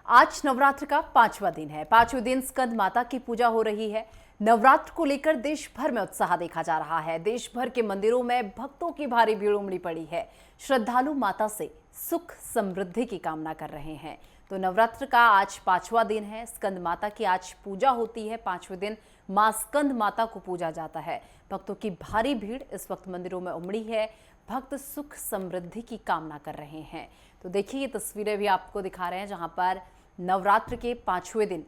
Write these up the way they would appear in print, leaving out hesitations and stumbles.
आज नवरात्र का 5वां दिन है। 5वें दिन स्कंद माता की पूजा हो रही है। नवरात्र को लेकर देश भर में उत्साह देखा जा रहा है। देश भर के मंदिरों में भक्तों की भारी भीड़ उमड़ी पड़ी है। श्रद्धालु माता से सुख समृद्धि की कामना कर रहे हैं। तो नवरात्र का आज 5वां दिन है। स्कंद माता की आज पूजा होती है। 5वें दिन मां स्कंद माता को पूजा जाता है। भक्तों की भारी भीड़ इस वक्त मंदिरों में उमड़ी है। भक्त सुख समृद्धि की कामना कर रहे हैं। तो देखिए, ये तस्वीरें भी आपको दिखा रहे हैं जहां पर नवरात्र के 5वें दिन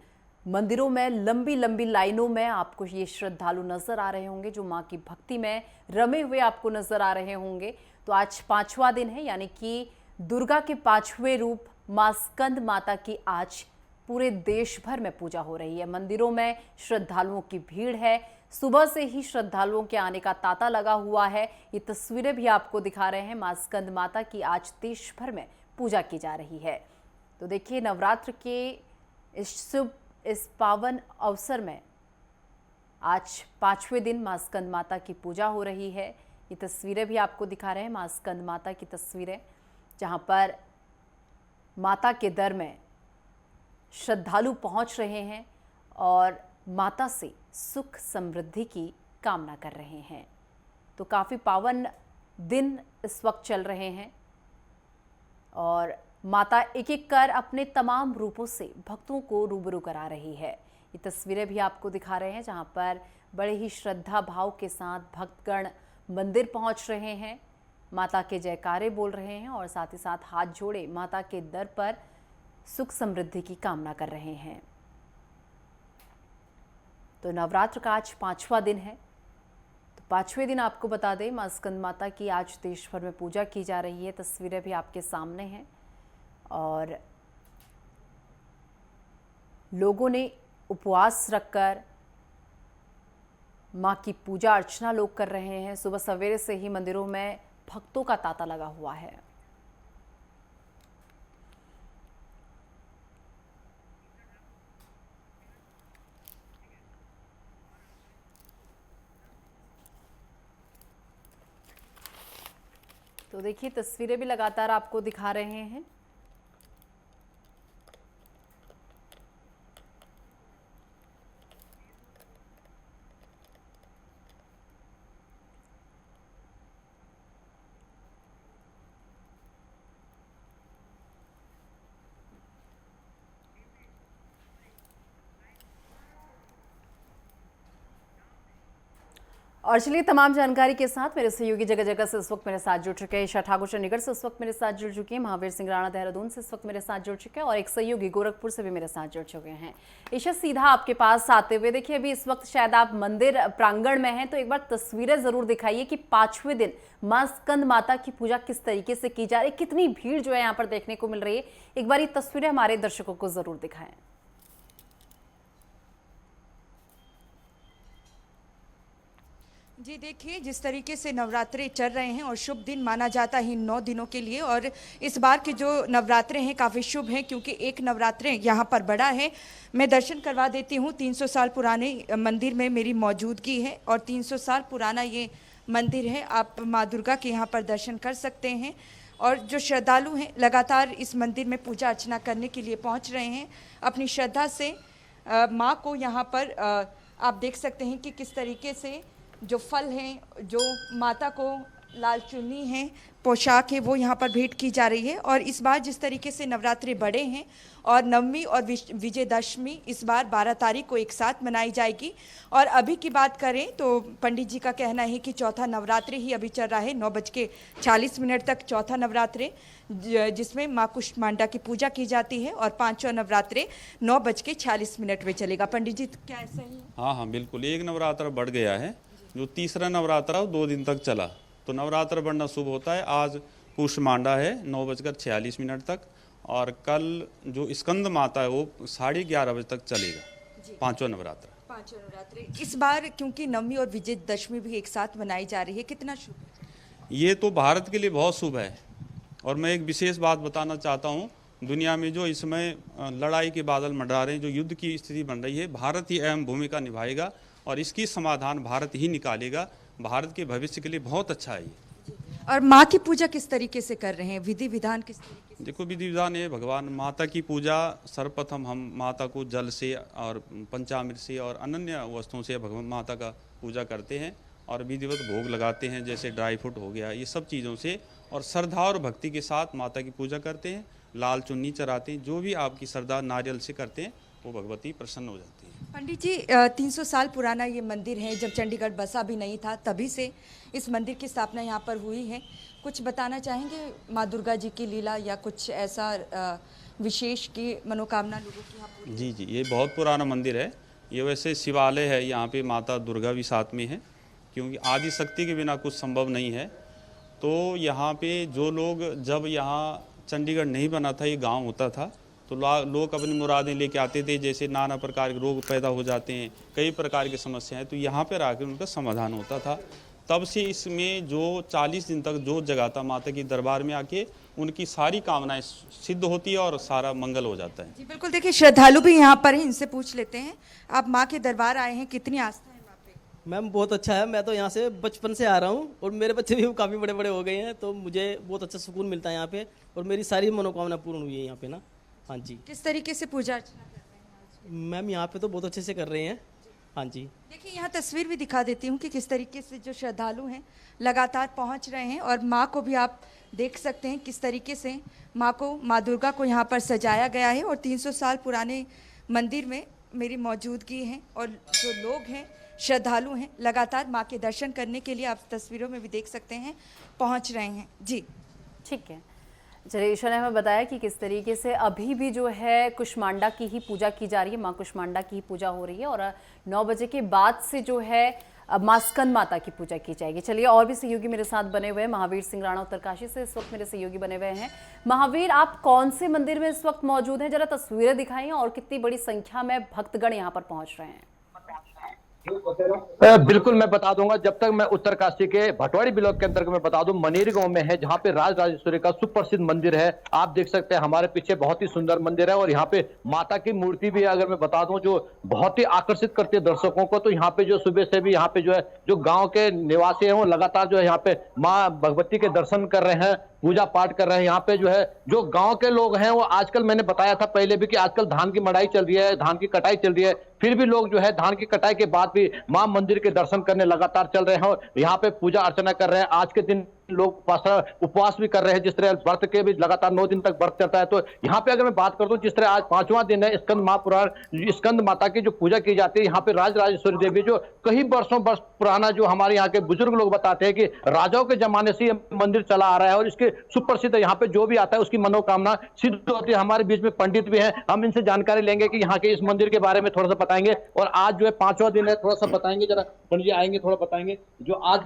मंदिरों में लंबी लंबी लाइनों में आपको ये श्रद्धालु नजर आ रहे होंगे, जो मां की भक्ति में रमे हुए आपको नजर आ रहे होंगे। तो आज 5वां दिन है, यानी कि दुर्गा के 5वें रूप मां स्कंद माता की आज पूरे देश भर में पूजा हो रही है। मंदिरों में श्रद्धालुओं की भीड़ है। सुबह से ही श्रद्धालुओं के आने का तांता लगा हुआ है। ये तस्वीरें भी आपको दिखा रहे हैं। मां स्कंद माता की आज देश भर में पूजा की जा रही है। तो देखिए, नवरात्र के इस पावन अवसर में आज 5वें दिन मां स्कंद माता की पूजा हो रही है। ये तस्वीरें भी आपको दिखा रहे हैं, मां स्कंद माता की तस्वीरें, जहां पर माता के दर में श्रद्धालु पहुंच रहे हैं और माता से सुख समृद्धि की कामना कर रहे हैं। तो काफ़ी पावन दिन इस वक्त चल रहे हैं और माता एक एक कर अपने तमाम रूपों से भक्तों को रूबरू करा रही है। ये तस्वीरें भी आपको दिखा रहे हैं जहां पर बड़े ही श्रद्धा भाव के साथ भक्तगण मंदिर पहुंच रहे हैं, माता के जयकारे बोल रहे हैं और साथ ही साथ हाथ जोड़े माता के दर पर सुख समृद्धि की कामना कर रहे हैं। तो नवरात्र का आज 5वां दिन है। तो 5वें दिन आपको बता दें, मां स्कंद माता की आज देश भर में पूजा की जा रही है। तस्वीरें भी आपके सामने हैं और लोगों ने उपवास रखकर मां की पूजा अर्चना लोग कर रहे हैं। सुबह सवेरे से ही मंदिरों में भक्तों का तांता लगा हुआ है। तो देखिए, तस्वीरें भी लगातार आपको दिखा रहे हैं। और चलिए, तमाम जानकारी के साथ मेरे सहयोगी जगह जगह से इस वक्त मेरे साथ जुड़ चुके हैं। ईशा ठाकुर चंडीगढ़ से इस वक्त मेरे साथ जुड़ चुकी हैं। महावीर सिंह राणा देहरादून से इस वक्त मेरे साथ जुड़ चुके हैं और एक सहयोगी गोरखपुर से भी मेरे साथ जुड़ चुके हैं। ईशा, सीधा आपके पास आते हुए, देखिए अभी इस वक्त शायद आप मंदिर प्रांगण में हैं, तो एक बार तस्वीरें जरूर दिखाइए कि 5वें दिन मां स्कंद माता की पूजा किस तरीके से की जा रही है, कितनी भीड़ जो है यहाँ पर देखने को मिल रही है। एक बार ये तस्वीरें हमारे दर्शकों को जरूर दिखाएं। जी देखिए, जिस तरीके से नवरात्रे चल रहे हैं और शुभ दिन माना जाता है इन 9 दिनों के लिए, और इस बार के जो नवरात्रे हैं काफ़ी शुभ हैं क्योंकि एक नवरात्रे यहाँ पर बड़ा है। मैं दर्शन करवा देती हूँ। 300 साल पुराने मंदिर में मेरी मौजूदगी है और 300 साल पुराना ये मंदिर है। आप माँ दुर्गा के यहाँ पर दर्शन कर सकते हैं और जो श्रद्धालु हैं लगातार इस मंदिर में पूजा अर्चना करने के लिए पहुँच रहे हैं। अपनी श्रद्धा से माँ को यहाँ पर आप देख सकते हैं कि किस तरीके से जो फल हैं, जो माता को लाल चुन्नी है, पोशाक है, वो यहाँ पर भेंट की जा रही है। और इस बार जिस तरीके से नवरात्रि बड़े हैं और नवमी और विजयदशमी इस बार 12 तारीख को एक साथ मनाई जाएगी। और अभी की बात करें तो पंडित जी का कहना है कि चौथा नवरात्रि ही अभी चल रहा है। 9:40 तक चौथा नवरात्रि, जिसमें माँ कुष्मांडा की पूजा की जाती है, और 5वां नवरात्रि 9:46 में चलेगा। पंडित जी, क्या ऐसा ही? हाँ, बिल्कुल। एक नवरात्र बढ़ गया है। जो तीसरा नवरात्र है वो 2 दिन तक चला, तो नवरात्र बढ़ना शुभ होता है। आज कुष्मांडा है 9:46 तक, और कल जो स्कंद माता है वो 11:30 बजे तक चलेगा। 5वां नवरात्र। इस बार क्योंकि नवमी और विजयदशमी भी एक साथ मनाई जा रही है, कितना शुभ है? ये तो भारत के लिए बहुत शुभ है। और मैं एक विशेष बात बताना चाहता हूँ, दुनिया में जो इस समय लड़ाई के बादल मंडरा रहे हैं, जो युद्ध की स्थिति बन रही है, भारत ही अहम भूमिका निभाएगा और इसकी समाधान भारत ही निकालेगा। भारत के भविष्य के लिए बहुत अच्छा है ये। और माँ की पूजा किस तरीके से कर रहे हैं, विधि विधान किस तरीके से? देखो विधि विधान है, भगवान माता की पूजा सर्वप्रथम हम माता को जल से और पंचामृत से और अनन्य वस्तुओं से भगवान माता का पूजा करते हैं और विधिवत भोग लगाते हैं, जैसे ड्राई फ्रूट हो गया, ये सब चीज़ों से, और श्रद्धा और भक्ति के साथ माता की पूजा करते हैं, लाल चुन्नी चढ़ाते हैं, जो भी आपकी श्रद्धा नारियल से करते हैं वो भगवती प्रसन्न हो जाती है। पंडित जी 300 साल पुराना ये मंदिर है, जब चंडीगढ़ बसा भी नहीं था तभी से इस मंदिर की स्थापना यहाँ पर हुई है। कुछ बताना चाहेंगे माँ दुर्गा जी की लीला या कुछ ऐसा विशेष की मनोकामना लोगों की यहाँ पूरी? जी जी, ये बहुत पुराना मंदिर है। ये वैसे शिवालय है, यहाँ पे माता दुर्गा भी साथ में है, क्योंकि आदि शक्ति के बिना कुछ संभव नहीं है। तो यहाँ पे जो लोग, जब यहाँ चंडीगढ़ नहीं बना था, ये गांव होता था, तो लोग अपनी मुरादें लेके आते थे, जैसे नाना प्रकार के रोग पैदा हो जाते हैं, कई प्रकार की समस्याएं, तो यहाँ पर आकर उनका समाधान होता था। तब से इसमें जो 40 दिन तक जो जगाता माता की दरबार में आके उनकी सारी कामनाएं सिद्ध होती है और सारा मंगल हो जाता है। जी बिल्कुल, देखिए श्रद्धालु भी यहाँ पर हैं, इनसे पूछ लेते हैं। आप माँ के दरबार आए हैं, कितनी आस्था है वहाँ पे? मैम बहुत अच्छा है, मैं तो यहाँ से बचपन से आ रहा हूँ और मेरे बच्चे भी काफ़ी बड़े बड़े हो गए हैं, तो मुझे बहुत अच्छा सुकून मिलता है यहाँ पे और मेरी सारी मनोकामना पूर्ण हुई है यहाँ पे ना। हाँ जी। किस तरीके से पूजा अर्चना कर रहे हैं? मैम यहाँ पे तो बहुत अच्छे से कर रहे हैं। हाँ जी। देखिए यहाँ तस्वीर भी दिखा देती हूँ कि किस तरीके से जो श्रद्धालु हैं लगातार पहुँच रहे हैं, और माँ को भी आप देख सकते हैं किस तरीके से माँ दुर्गा को यहाँ पर सजाया गया है। और 300 साल पुराने मंदिर में मेरी मौजूदगी है और जो लोग हैं श्रद्धालु हैं लगातार माँ के दर्शन करने के लिए, आप तस्वीरों में भी देख सकते हैं, पहुँच रहे हैं। जी ठीक है, चलिए ईशा ने हमें बताया कि किस तरीके से अभी भी जो है कुष्मांडा की ही पूजा की जा रही है, माँ कुष्मांडा की ही पूजा हो रही है, और 9 बजे के बाद से जो है अब माँ स्कंद माता की पूजा की जाएगी। चलिए और भी सहयोगी मेरे साथ बने हुए हैं, महावीर सिंह राणा उत्तरकाशी से इस वक्त मेरे सहयोगी बने हुए हैं। महावीर, आप कौन से मंदिर में इस वक्त मौजूद हैं, जरा तस्वीरें दिखाइए और कितनी बड़ी संख्या में भक्तगण यहाँ पर पहुंच रहे हैं? बिल्कुल मैं बता दूंगा। जब तक मैं उत्तरकाशी के भटवाड़ी ब्लॉक के अंतर्गत मैं बता दूं, मनेरी गांव में है, जहां पे राज राजेश्वरी का सुप्रसिद्ध मंदिर है। आप देख सकते हैं हमारे पीछे बहुत ही सुंदर मंदिर है, और यहाँ पे माता की मूर्ति भी है, अगर मैं बता दूं, जो बहुत ही आकर्षित करती है दर्शकों को। तो यहाँ पे जो सुबह से भी यहाँ पे जो है जो गाँव के निवासी है वो लगातार जो है यहाँ पे माँ भगवती के दर्शन कर रहे हैं, पूजा पाठ कर रहे हैं। यहाँ पे जो है जो गांव के लोग हैं वो आजकल, मैंने बताया था पहले भी कि आजकल धान की मड़ाई चल रही है, धान की कटाई चल रही है, फिर भी लोग जो है धान की कटाई के बाद भी मां मंदिर के दर्शन करने लगातार चल रहे हैं और यहाँ पे पूजा अर्चना कर रहे हैं। आज के दिन लोग उपवास भी कर रहे हैं, जिस तरह व्रत के भी लगातार 9 दिन तक व्रत चलता है। तो यहाँ पे अगर मैं बात करता हूँ, जिस तरह आज 5वां दिन है, स्कंद माता की जो पूजा की जाती है यहाँ पे राज राजेश्वरी देवी, जो कई वर्ष पुराना, जो हमारे यहाँ के बुजुर्ग लोग बताते हैं कि राजाओं के जमाने से ये मंदिर चला आ रहा है और इसके सुप्रसिद्ध, यहाँ पे जो भी आता है उसकी मनोकामना सिद्ध होती है। हमारे बीच में पंडित भी हैं, हम इनसे जानकारी लेंगे कि यहाँ के इस मंदिर के बारे में थोड़ा सा बताएंगे। और आज जो है 5वां दिन है, थोड़ा सा बताएंगे, जरा पंडित जी आएंगे, थोड़ा बताएंगे जो आज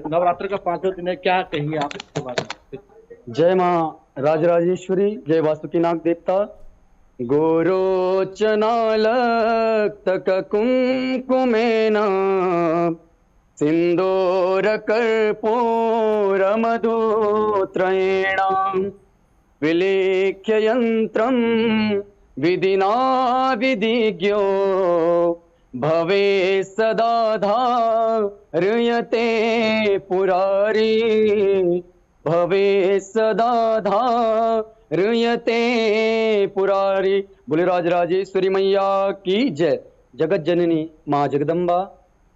नवरात्र का 5वां दिन है, क्या कहेंगे आप इसके बारे में? जय माँ राजराजेश्वरी, जय वासुकीनाग देवता। गोरोचनालक्तक कुंकुमेन सिन्दूरकर्पूरमधुत्रयेण विलेख्य यन्त्रं विधिना विधिज्ञो भवे सदा धार्यते पुरारी, भवे सदा धार्यते पुरारी। बोले राजराजेश्वरी मैया की जय। जगत जननी माँ जगदम्बा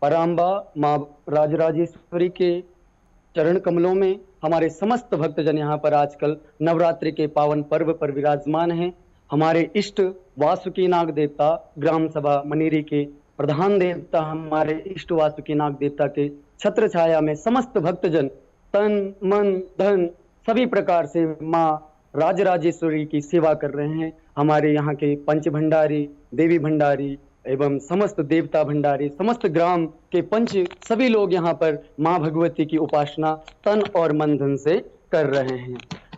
पराम्बा माँ राजराजेश्वरी के चरण कमलों में हमारे समस्त भक्तजन यहाँ पर आजकल नवरात्रि के पावन पर्व पर विराजमान हैं। हमारे इष्ट वासुकीनाग देवता, ग्राम सभा मनेरी के प्रधान देवता, हमारे इष्ट वासुकीनाग देवता के छत्र छाया में समस्त भक्तजन तन मन धन सभी प्रकार से माँ राजराजेश्वरी की सेवा कर रहे हैं। हमारे यहाँ के पंच भंडारी, देवी भंडारी एवं समस्त देवता भंडारी, समस्त ग्राम के पंच, सभी लोग यहाँ पर माँ भगवती की उपासना तन और मन धन से कर रहे हैं।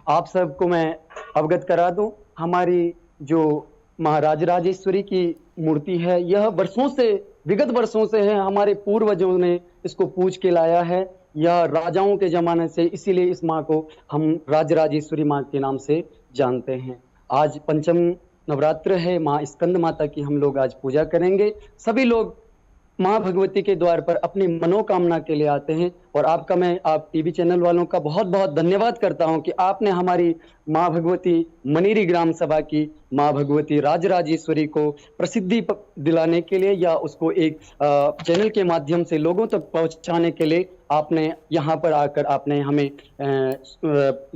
आप सबको मैं अवगत करा दूं, हमारी जो माँ राजराजेश्वरी की मूर्ति है, यह वर्षों से, विगत वर्षों से है, हमारे पूर्वजों ने इसको पूज के लाया है। यह राजाओं के जमाने से, इसीलिए इस माँ को हम राजराजेश्वरी माँ के नाम से जानते हैं। आज पंचम नवरात्र है, माँ स्कंद माता की हम लोग आज पूजा करेंगे। सभी लोग माँ भगवती के द्वार पर अपनी मनोकामना के लिए आते हैं। और आप टीवी चैनल वालों का बहुत बहुत धन्यवाद करता हूं कि आपने हमारी माँ भगवती मनीरी ग्राम सभा की माँ भगवती राजराजेश्वरी को प्रसिद्धि दिलाने के लिए या उसको एक चैनल के माध्यम से लोगों तक पहुंचाने के लिए आपने यहाँ पर आकर आपने हमें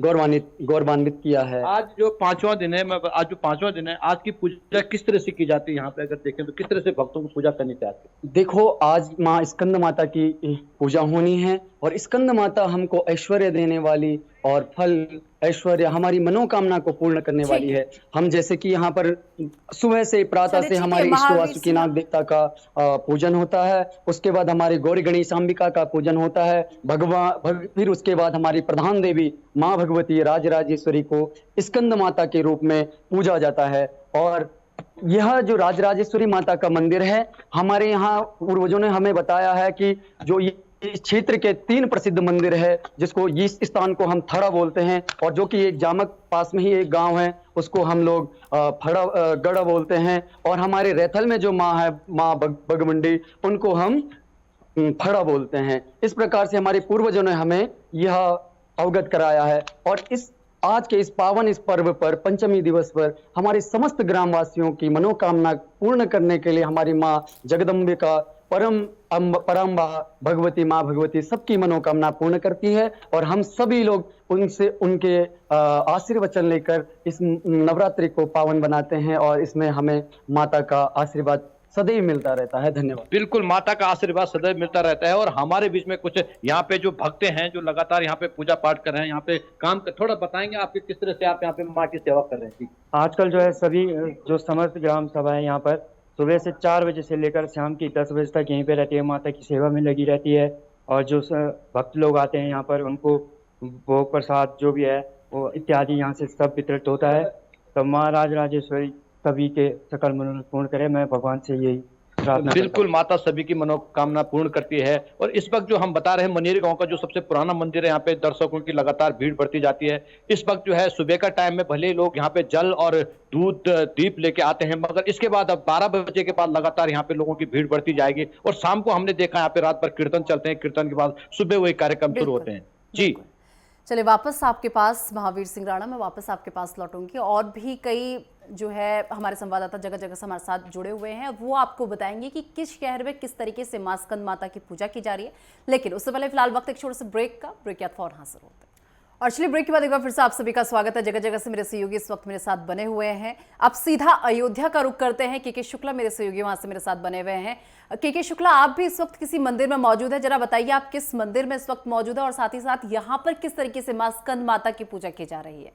गौरवान्वित किया है। आज जो पांचवा दिन है, आज की पूजा किस तरह से की जाती है? यहाँ पे अगर देखें तो किस तरह से भक्तों को पूजा करनी चाहिए? देखो, आज माँ स्कंद माता की पूजा होनी है और स्कंद माता हमको ऐश्वर्य देने वाली और फल ऐश्वर्य हमारी मनोकामना को पूर्ण करने वाली है। हम जैसे कि यहाँ पर सुबह से प्रातः से हमारे इष्ट वासुकीनाग देवता का पूजन होता है, उसके बाद हमारे गौरी गणेशांबिका का पूजन होता है, फिर उसके बाद हमारी प्रधान देवी माँ भगवती राजराजेश्वरी को स्कंद माता के रूप में पूजा जाता है। और यह जो राजराजेश्वरी माता का मंदिर है, हमारे यहाँ पूर्वजों ने हमें बताया है कि जो इस क्षेत्र के 3 प्रसिद्ध मंदिर है, जिसको इस स्थान को हम थड़ा बोलते हैं, और जो कि एक जामक पास में ही एक गांव है उसको हम लोग गढ़ा बोलते हैं, और हमारे रैथल में जो माँ है माँ बगमंडी, उनको हम फड़ा बोलते हैं। इस प्रकार से हमारे पूर्वजों ने हमें यह अवगत कराया है। और आज के इस पावन इस पर्व पर, पंचमी दिवस पर, हमारे समस्त ग्रामवासियों की मनोकामना पूर्ण करने के लिए हमारी माँ जगदम्बिका परम्बा भगवती माँ भगवती सबकी मनोकामना पूर्ण करती है। और हम सभी लोग उनके आशीर्वचन लेकर इस नवरात्रि को पावन बनाते हैं और इसमें हमें माता का आशीर्वाद सदैव मिलता रहता है। धन्यवाद। बिल्कुल, माता का आशीर्वाद सदैव मिलता रहता है। और हमारे बीच में कुछ यहाँ पे जो भक्त हैं जो लगातार यहाँ पे पूजा पाठ कर रहे हैं, यहाँ पे काम कर, थोड़ा बताएंगे आपके किस तरह से आप यहाँ पे माँ की सेवा कर रहे हैं? आजकल जो है सभी जो समस्त ग्राम सभा है यहाँ पर सुबह से 4 बजे से लेकर शाम की 10 बजे तक यहीं पे रहती है, माता की सेवा में लगी रहती है। और जो भक्त लोग आते हैं यहाँ पर उनको भोग प्रसाद जो भी है वो इत्यादि यहाँ से सब वितरित होता है। तो माँ राजराजेश्वरी सभी के सकल मनोरथ पूर्ण करे, मैं भगवान से यही प्रार्थना। बिल्कुल, माता सभी की मनोकामना पूर्ण करती है। और इस वक्त जो हम बता रहे हैं, मनेरी गांव का जो सबसे पुराना मंदिर है, यहाँ पे दर्शकों की लगातार भीड़ बढ़ती जाती है। इस वक्त जो है सुबह का टाइम में भले लोग यहाँ पे जल और दूध दीप लेके आते हैं, मगर इसके बाद अब 12 बजे के बाद लगातार यहाँ पे लोगों की भीड़ बढ़ती जाएगी। और शाम को हमने देखा यहाँ पे रात भर कीर्तन चलते हैं, कीर्तन के बाद सुबह वही कार्यक्रम शुरू होते हैं। जी चलिए, वापस आपके पास महावीर सिंह राणा, मैं वापस आपके पास लौटूंगी। और भी कई जो है हमारे संवाददाता जगह जगह से हमारे साथ जुड़े हुए हैं, वो आपको बताएंगे कि किस शहर में किस तरीके से मां स्कंद माता की पूजा की जा रही है। लेकिन उससे पहले फिलहाल वक्त एक छोटे से ब्रेक का। ब्रेक या फौरन हाजिर होते हैं। और चलिए, ब्रेक के बाद एक बार फिर से आप सभी का स्वागत है। जगह जगह से मेरे सहयोगी इस वक्त मेरे साथ बने हुए हैं। अब सीधा अयोध्या का रुख करते हैं। के शुक्ला मेरे सहयोगी वहां से मेरे साथ बने हुए हैं। के शुक्ला, आप भी इस वक्त किसी मंदिर में मौजूद है, जरा बताइए आप किस मंदिर में इस वक्त मौजूद है और साथ ही साथ यहाँ पर किस तरीके से मां स्कंद माता की पूजा की जा रही है?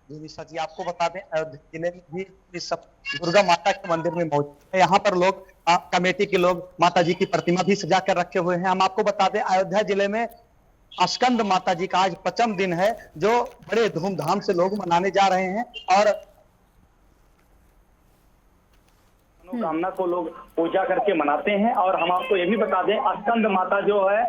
जी निशा जी, आपको बता दें अयोध्या जिले में भी सब दुर्गा माता के मंदिर में मौजूद है। यहाँ पर लोग कमेटी के लोग माता जी की प्रतिमा भी सजा कर रखे हुए हैं। हम आपको बता दें अयोध्या जिले में स्कंद माता जी का आज 5वां दिन है, जो बड़े धूमधाम से लोग मनाने जा रहे हैं। और मनोकामना को लोग पूजा करके मनाते हैं। और हम आपको ये भी बता दें, स्कंद माता जो है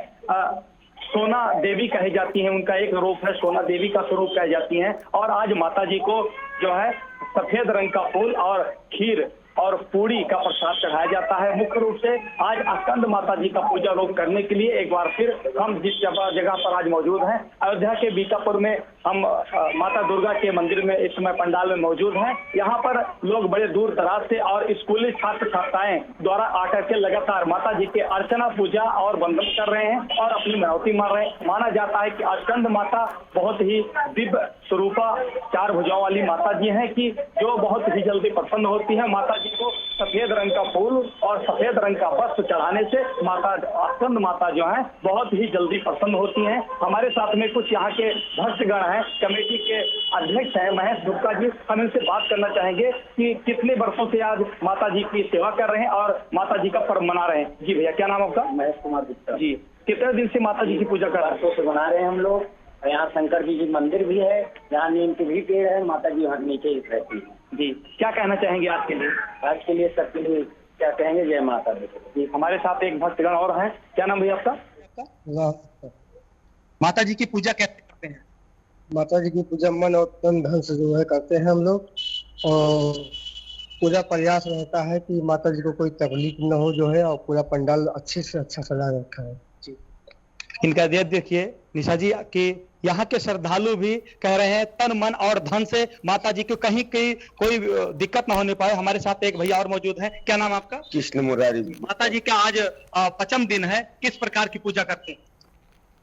सोना देवी कही जाती हैं, उनका एक रूप है, सोना देवी का स्वरूप कही जाती हैं। और आज माता जी को जो है सफेद रंग का फूल और खीर और पूड़ी का प्रसाद चढ़ाया जाता है। मुख्य रूप से आज स्कंद माता जी का पूजा लोग करने के लिए एक बार फिर हम जिस जगह पर आज मौजूद हैं, अयोध्या के बीकापुर में हम माता दुर्गा के मंदिर में इस समय पंडाल में मौजूद हैं। यहाँ पर लोग बड़े दूर दराज से और स्कूली छात्र छात्राएं द्वारा आकर के लगातार माता जी के अर्चना पूजा और वंदन कर रहे हैं और अपनी मनौती मार रहे हैं। माना जाता है कि स्कंद माता बहुत ही दिव्य स्वरूपा 4 भुजाओं वाली माता जी हैं कि जो बहुत ही जल्दी प्रसन्न होती है। माता जी को सफेद रंग का फूल और सफेद रंग का वस्त्र चढ़ाने से माता स्कंद माता जो है बहुत ही जल्दी प्रसन्न होती हैं। हमारे साथ में कुछ यहाँ के भक्तगण हैं, कमेटी के अध्यक्ष हैं महेश गुप्ता जी। हम इनसे बात करना चाहेंगे कि कितने वर्षों से आज माता जी की सेवा कर रहे हैं और माता जी का पर्व मना रहे हैं। जी भैया, क्या नाम आपका? महेश कुमार गुप्ता जी, कितने दिन से माता जी की पूजा कर रहे हैं? से बना रहे हैं हम लोग। यहाँ शंकर जी की मंदिर भी है, यहाँ नीम के भी पेड़ है, माता जी वहाँ नीचे ही रहती है। जी, क्या कहना चाहेंगे आज के लिए? आज के लिए सबके लिए क्या कहेंगे, जय माता दी। जी, हमारे साथ एक भक्तगण और हैं। क्या नाम भैया आपका? माता जी की पूजा कैसे करते हैं? माता जी की पूजा मन और तन धन से जो है करते हैं हम लोग। और पूरा प्रयास रहता है कि माता जी को कोई तकलीफ न हो जो है, और पूरा पंडाल अच्छे से अच्छा सजा रखा है। इनका ये देखिए निशा जी कि यहाँ के श्रद्धालु भी कह रहे हैं तन मन और धन से माता जी को कहीं कोई दिक्कत ना होने पाए। हमारे साथ एक भैया और मौजूद हैं। क्या नाम आपका? कृष्ण मुरारी। माता जी का आज 5वां दिन है, किस प्रकार की पूजा करते हैं?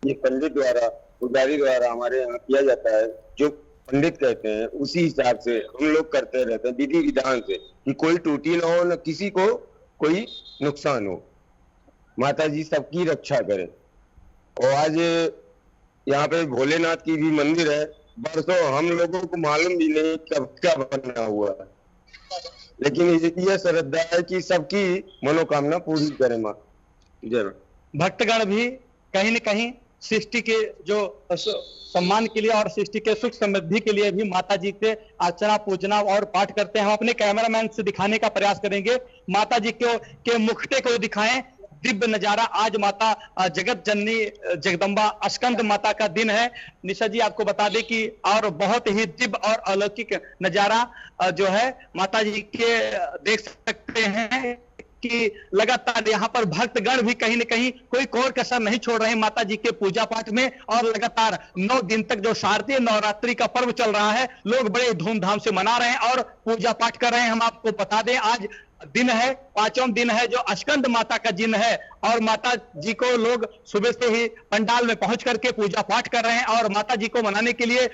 ये पंडित द्वारा, पुजारी द्वारा हमारे यहाँ किया जाता है। जो पंडित कहते हैं उसी हिसाब से हम लोग करते रहते हैं, विधि विधान से, कि कोई त्रुटि ना हो, न किसी को कोई नुकसान हो। माता जी सबकी रक्षा करें। और आज यहाँ पे भोलेनाथ की भी मंदिर है। बरसों हम लोगों को मालूम भी नहीं कब क्या बना हुआ है, लेकिन यह श्रद्धा है कि सबकी मनोकामना पूरी करे माँ। जय। भक्तगण भी कहीं न कहीं सृष्टि के जो सम्मान के लिए और सृष्टि के सुख समृद्धि के लिए भी माता जी के अर्चना पूजना और पाठ करते हैं। हम अपने कैमरामैन से दिखाने का प्रयास करेंगे, माता जी के मुखटे को दिखाएं। दिव्य नजारा आज माता जगत जननी जगदम्बा स्कंद माता का दिन है। निशा जी आपको बता दें कि और बहुत ही दिव्य और अलौकिक नजारा जो है माता जी के देख सकते हैं कि लगातार यहाँ पर भक्तगण भी कहीं न कहीं कोई कोर कसर नहीं छोड़ रहे हैं माता जी के पूजा पाठ में। और लगातार 9 दिन तक जो शारदीय नवरात्रि का पर्व चल रहा है, लोग बड़े धूमधाम से मना रहे हैं और पूजा पाठ कर रहे हैं। हम आपको बता दें आज दिन है, 5वां दिन है जो स्कंद माता का दिन है, और माता जी को लोग सुबह से ही पंडाल में पहुंच करके पूजा पाठ कर रहे हैं और माता जी को मनाने के लिए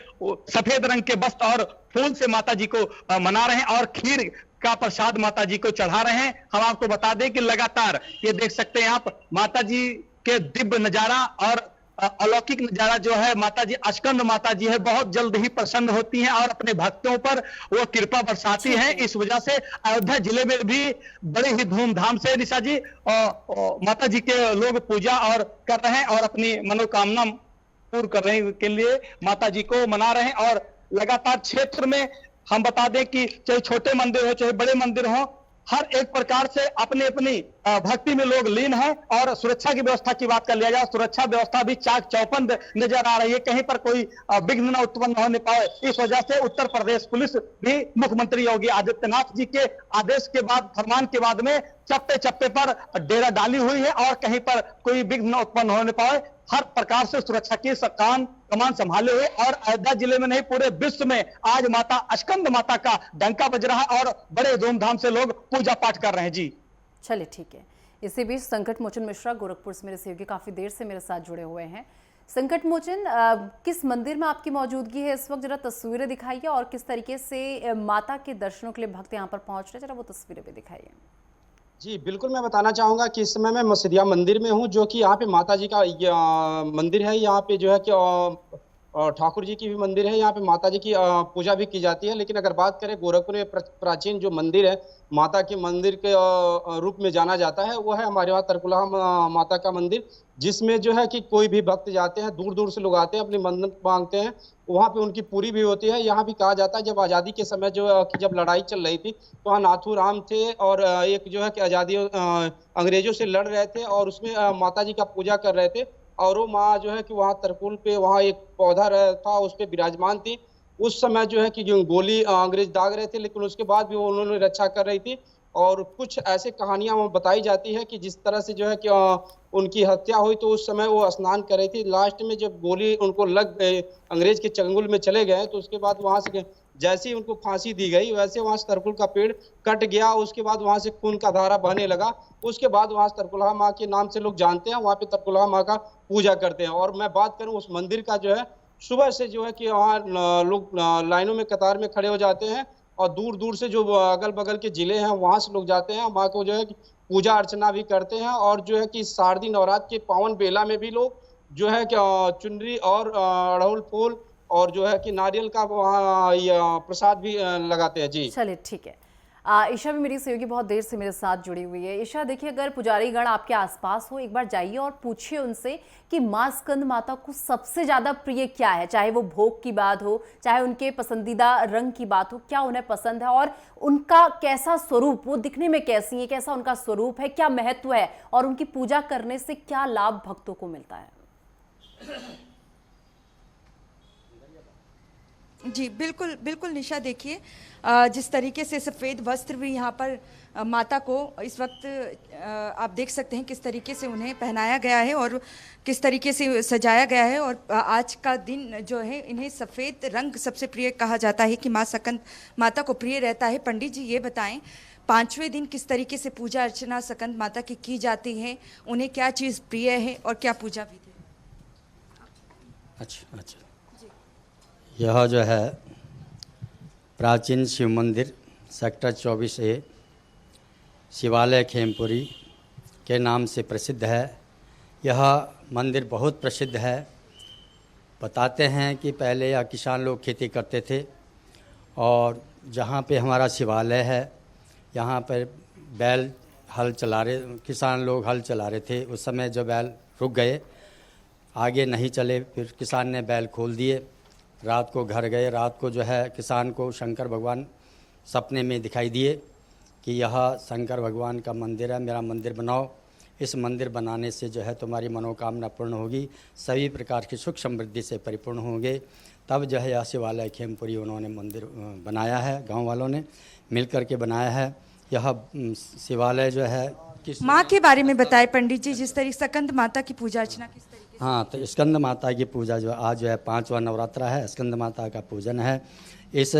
सफेद रंग के वस्त्र और फूल से माता जी को मना रहे हैं और खीर का प्रसाद माता जी को चढ़ा रहे हैं। हम आपको बता दें कि लगातार ये देख सकते हैं आप माता जी के दिव्य नजारा और अलौकिक नजारा जो है। माता जी स्कंद माता जी है, बहुत जल्द ही प्रसन्न होती हैं और अपने भक्तों पर वो कृपा बरसाती हैं। इस वजह से अयोध्या जिले में भी बड़े ही धूमधाम से निशा जी माता जी के लोग पूजा और कर रहे हैं और अपनी मनोकामना पूर्ण करने के लिए माता जी को मना रहे हैं। और लगातार क्षेत्र में हम बता दें कि चाहे छोटे मंदिर हो चाहे बड़े मंदिर हो, हर एक प्रकार से अपनी अपनी भक्ति में लोग लीन हैं। और सुरक्षा की व्यवस्था की बात कर लिया जाए, सुरक्षा व्यवस्था भी चाक चौबंद नजर आ रही है, कहीं पर कोई विघ्न न उत्पन्न होने पाए। इस वजह से उत्तर प्रदेश पुलिस भी मुख्यमंत्री योगी आदित्यनाथ जी के आदेश के बाद, फरमान के बाद में चप्पे चप्पे पर डेरा डाली हुई है और कहीं पर कोई विघ्न न उत्पन्न होने पाए, हर प्रकार से सुरक्षा की कमान संभाले हुए। और अयोध्या जिले में नहीं पूरे विश्व में आज माता स्कंद माता का डंका बज रहा है और बड़े धूमधाम से लोग पूजा पाठ कर रहे हैं। जी चलिए ठीक है। इसी बीच संकट मोचन मिश्रा गोरखपुर से मेरे सहयोगी काफी देर से मेरे साथ जुड़े हुए हैं। संकट मोचन, किस मंदिर में आपकी मौजूदगी है इस वक्त, जरा तस्वीरें दिखाइए और किस तरीके से माता के दर्शनों के लिए भक्त यहाँ पर पहुंच रहे हैं, जरा वो तस्वीरें भी दिखाइए। जी बिल्कुल, मैं बताना चाहूँगा कि इस समय मैं मसीदिया मंदिर में हूँ, जो कि यहाँ पे माता जी का मंदिर है। यहाँ पे जो है कि ठाकुर जी की भी मंदिर है, यहाँ पे माता जी की पूजा भी की जाती है। लेकिन अगर बात करें गोरखपुर में प्राचीन जो मंदिर है, माता के मंदिर के रूप में जाना जाता है, वो है हमारे वहाँ तरकुलहा माता का मंदिर, जिसमें जो है कि कोई भी भक्त जाते हैं, दूर दूर से लोग आते हैं, अपनी मन्नत मांगते हैं, वहाँ पे उनकी पूरी भी होती है। यहाँ भी कहा जाता है जब आज़ादी के समय जो कि जब लड़ाई चल रही थी तो वहाँ नाथू राम थे और एक जो है कि आज़ादी अंग्रेजों से लड़ रहे थे और उसमें माता जी का पूजा कर रहे थे। और वो माँ जो है कि वहाँ तरकुल पे वहाँ एक पौधा था, उस पर विराजमान थी। उस समय जो है कि जो गोली अंग्रेज दाग रहे थे, लेकिन उसके बाद भी वो उन्होंने रक्षा कर रही थी। और कुछ ऐसे कहानियां वो बताई जाती है कि जिस तरह से जो है कि उनकी हत्या हुई तो उस समय वो स्नान कर रही थी। लास्ट में जब गोली उनको लग गए, अंग्रेज के चंगुल में चले गए, तो उसके बाद वहां से जैसे ही उनको फांसी दी गई वैसे वहां से तरकुल का पेड़ कट गया। उसके बाद वहां से खून का धारा बहने लगा। उसके बाद वहां से तरकुलहा माँ के नाम से लोग जानते हैं, वहां पे तरकुलहा माँ का पूजा करते हैं। और मैं बात करूं उस मंदिर का, जो है सुबह से जो है कि वहाँ लोग लाइनों में कतार में खड़े हो जाते हैं और दूर दूर से जो अगल बगल के जिले हैं वहां से लोग जाते हैं, माँ को जो है पूजा अर्चना भी करते हैं। और जो है कि शारदीय नवरात्र के पावन बेला में भी लोग जो है कि चुनरी और अड़हुल फूल और जो है कि नारियल का वहाँ प्रसाद भी लगाते हैं। जी चलिए ठीक है। ईशा भी मेरी सहयोगी बहुत देर से मेरे साथ जुड़ी हुई है। ईशा देखिए, अगर पुजारी गण आपके आसपास हो, एक बार जाइए और पूछिए उनसे कि माँ स्कंद माता को सबसे ज्यादा प्रिय क्या है, चाहे वो भोग की बात हो, चाहे उनके पसंदीदा रंग की बात हो, क्या उन्हें पसंद है और उनका कैसा स्वरूप, वो दिखने में कैसी है, कैसा उनका स्वरूप है, क्या महत्व है और उनकी पूजा करने से क्या लाभ भक्तों को मिलता है। जी बिल्कुल बिल्कुल निशा, देखिए जिस तरीके से सफ़ेद वस्त्र भी यहाँ पर माता को इस वक्त आप देख सकते हैं किस तरीके से उन्हें पहनाया गया है और किस तरीके से सजाया गया है। और आज का दिन जो है इन्हें सफ़ेद रंग सबसे प्रिय कहा जाता है कि माँ स्कंद माता को प्रिय रहता है। पंडित जी ये बताएं, 5वें दिन किस तरीके से पूजा अर्चना स्कंद माता की जाती है, उन्हें क्या चीज़ प्रिय है और क्या पूजा विधि है? अच्छा, यह जो है प्राचीन शिव मंदिर सेक्टर 24A शिवालय खेमपुरी के नाम से प्रसिद्ध है। यह मंदिर बहुत प्रसिद्ध है। बताते हैं कि पहले यह किसान लोग खेती करते थे और जहाँ पे हमारा शिवालय है यहाँ पर बैल हल चला रहे, किसान लोग हल चला रहे थे। उस समय जो बैल रुक गए, आगे नहीं चले, फिर किसान ने बैल खोल दिए, रात को घर गए। रात को जो है किसान को शंकर भगवान सपने में दिखाई दिए कि यह शंकर भगवान का मंदिर है, मेरा मंदिर बनाओ। इस मंदिर बनाने से जो है तुम्हारी मनोकामना पूर्ण होगी, सभी प्रकार की सुख समृद्धि से परिपूर्ण होंगे। तब जो है यह शिवालय खेमपुरी उन्होंने मंदिर बनाया है, गांव वालों ने मिलकर के बनाया है। यह शिवालय जो है माँ के बारे में बताए पंडित जी, जिस तरीके स्कंद माता की पूजा अर्चना किस तरीके? हाँ, तो स्कंद माता की पूजा जो आज जो है 5वां नवरात्रा है, स्कंद माता का पूजन है। इस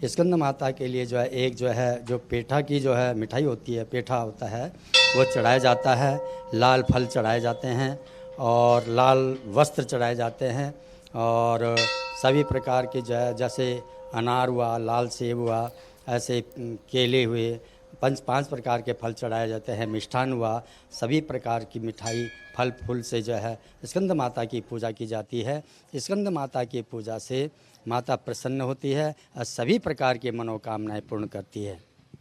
स्कंद माता के लिए जो है एक जो है जो पेठा की जो है मिठाई होती है, पेठा होता है, वो चढ़ाया जाता है। लाल फल चढ़ाए जाते हैं और लाल वस्त्र चढ़ाए जाते हैं और सभी प्रकार के जो है जैसे अनार हुआ, लाल सेब हुआ, ऐसे केले हुए, 5 प्रकार के फल चढ़ाए जाते हैं। मिष्ठान हुआ, सभी प्रकार की मिठाई फल फूल से जो है स्कंद माता की पूजा की जाती है। स्कंद माता की पूजा से माता प्रसन्न होती है और सभी प्रकार की मनोकामनाएं पूर्ण करती है।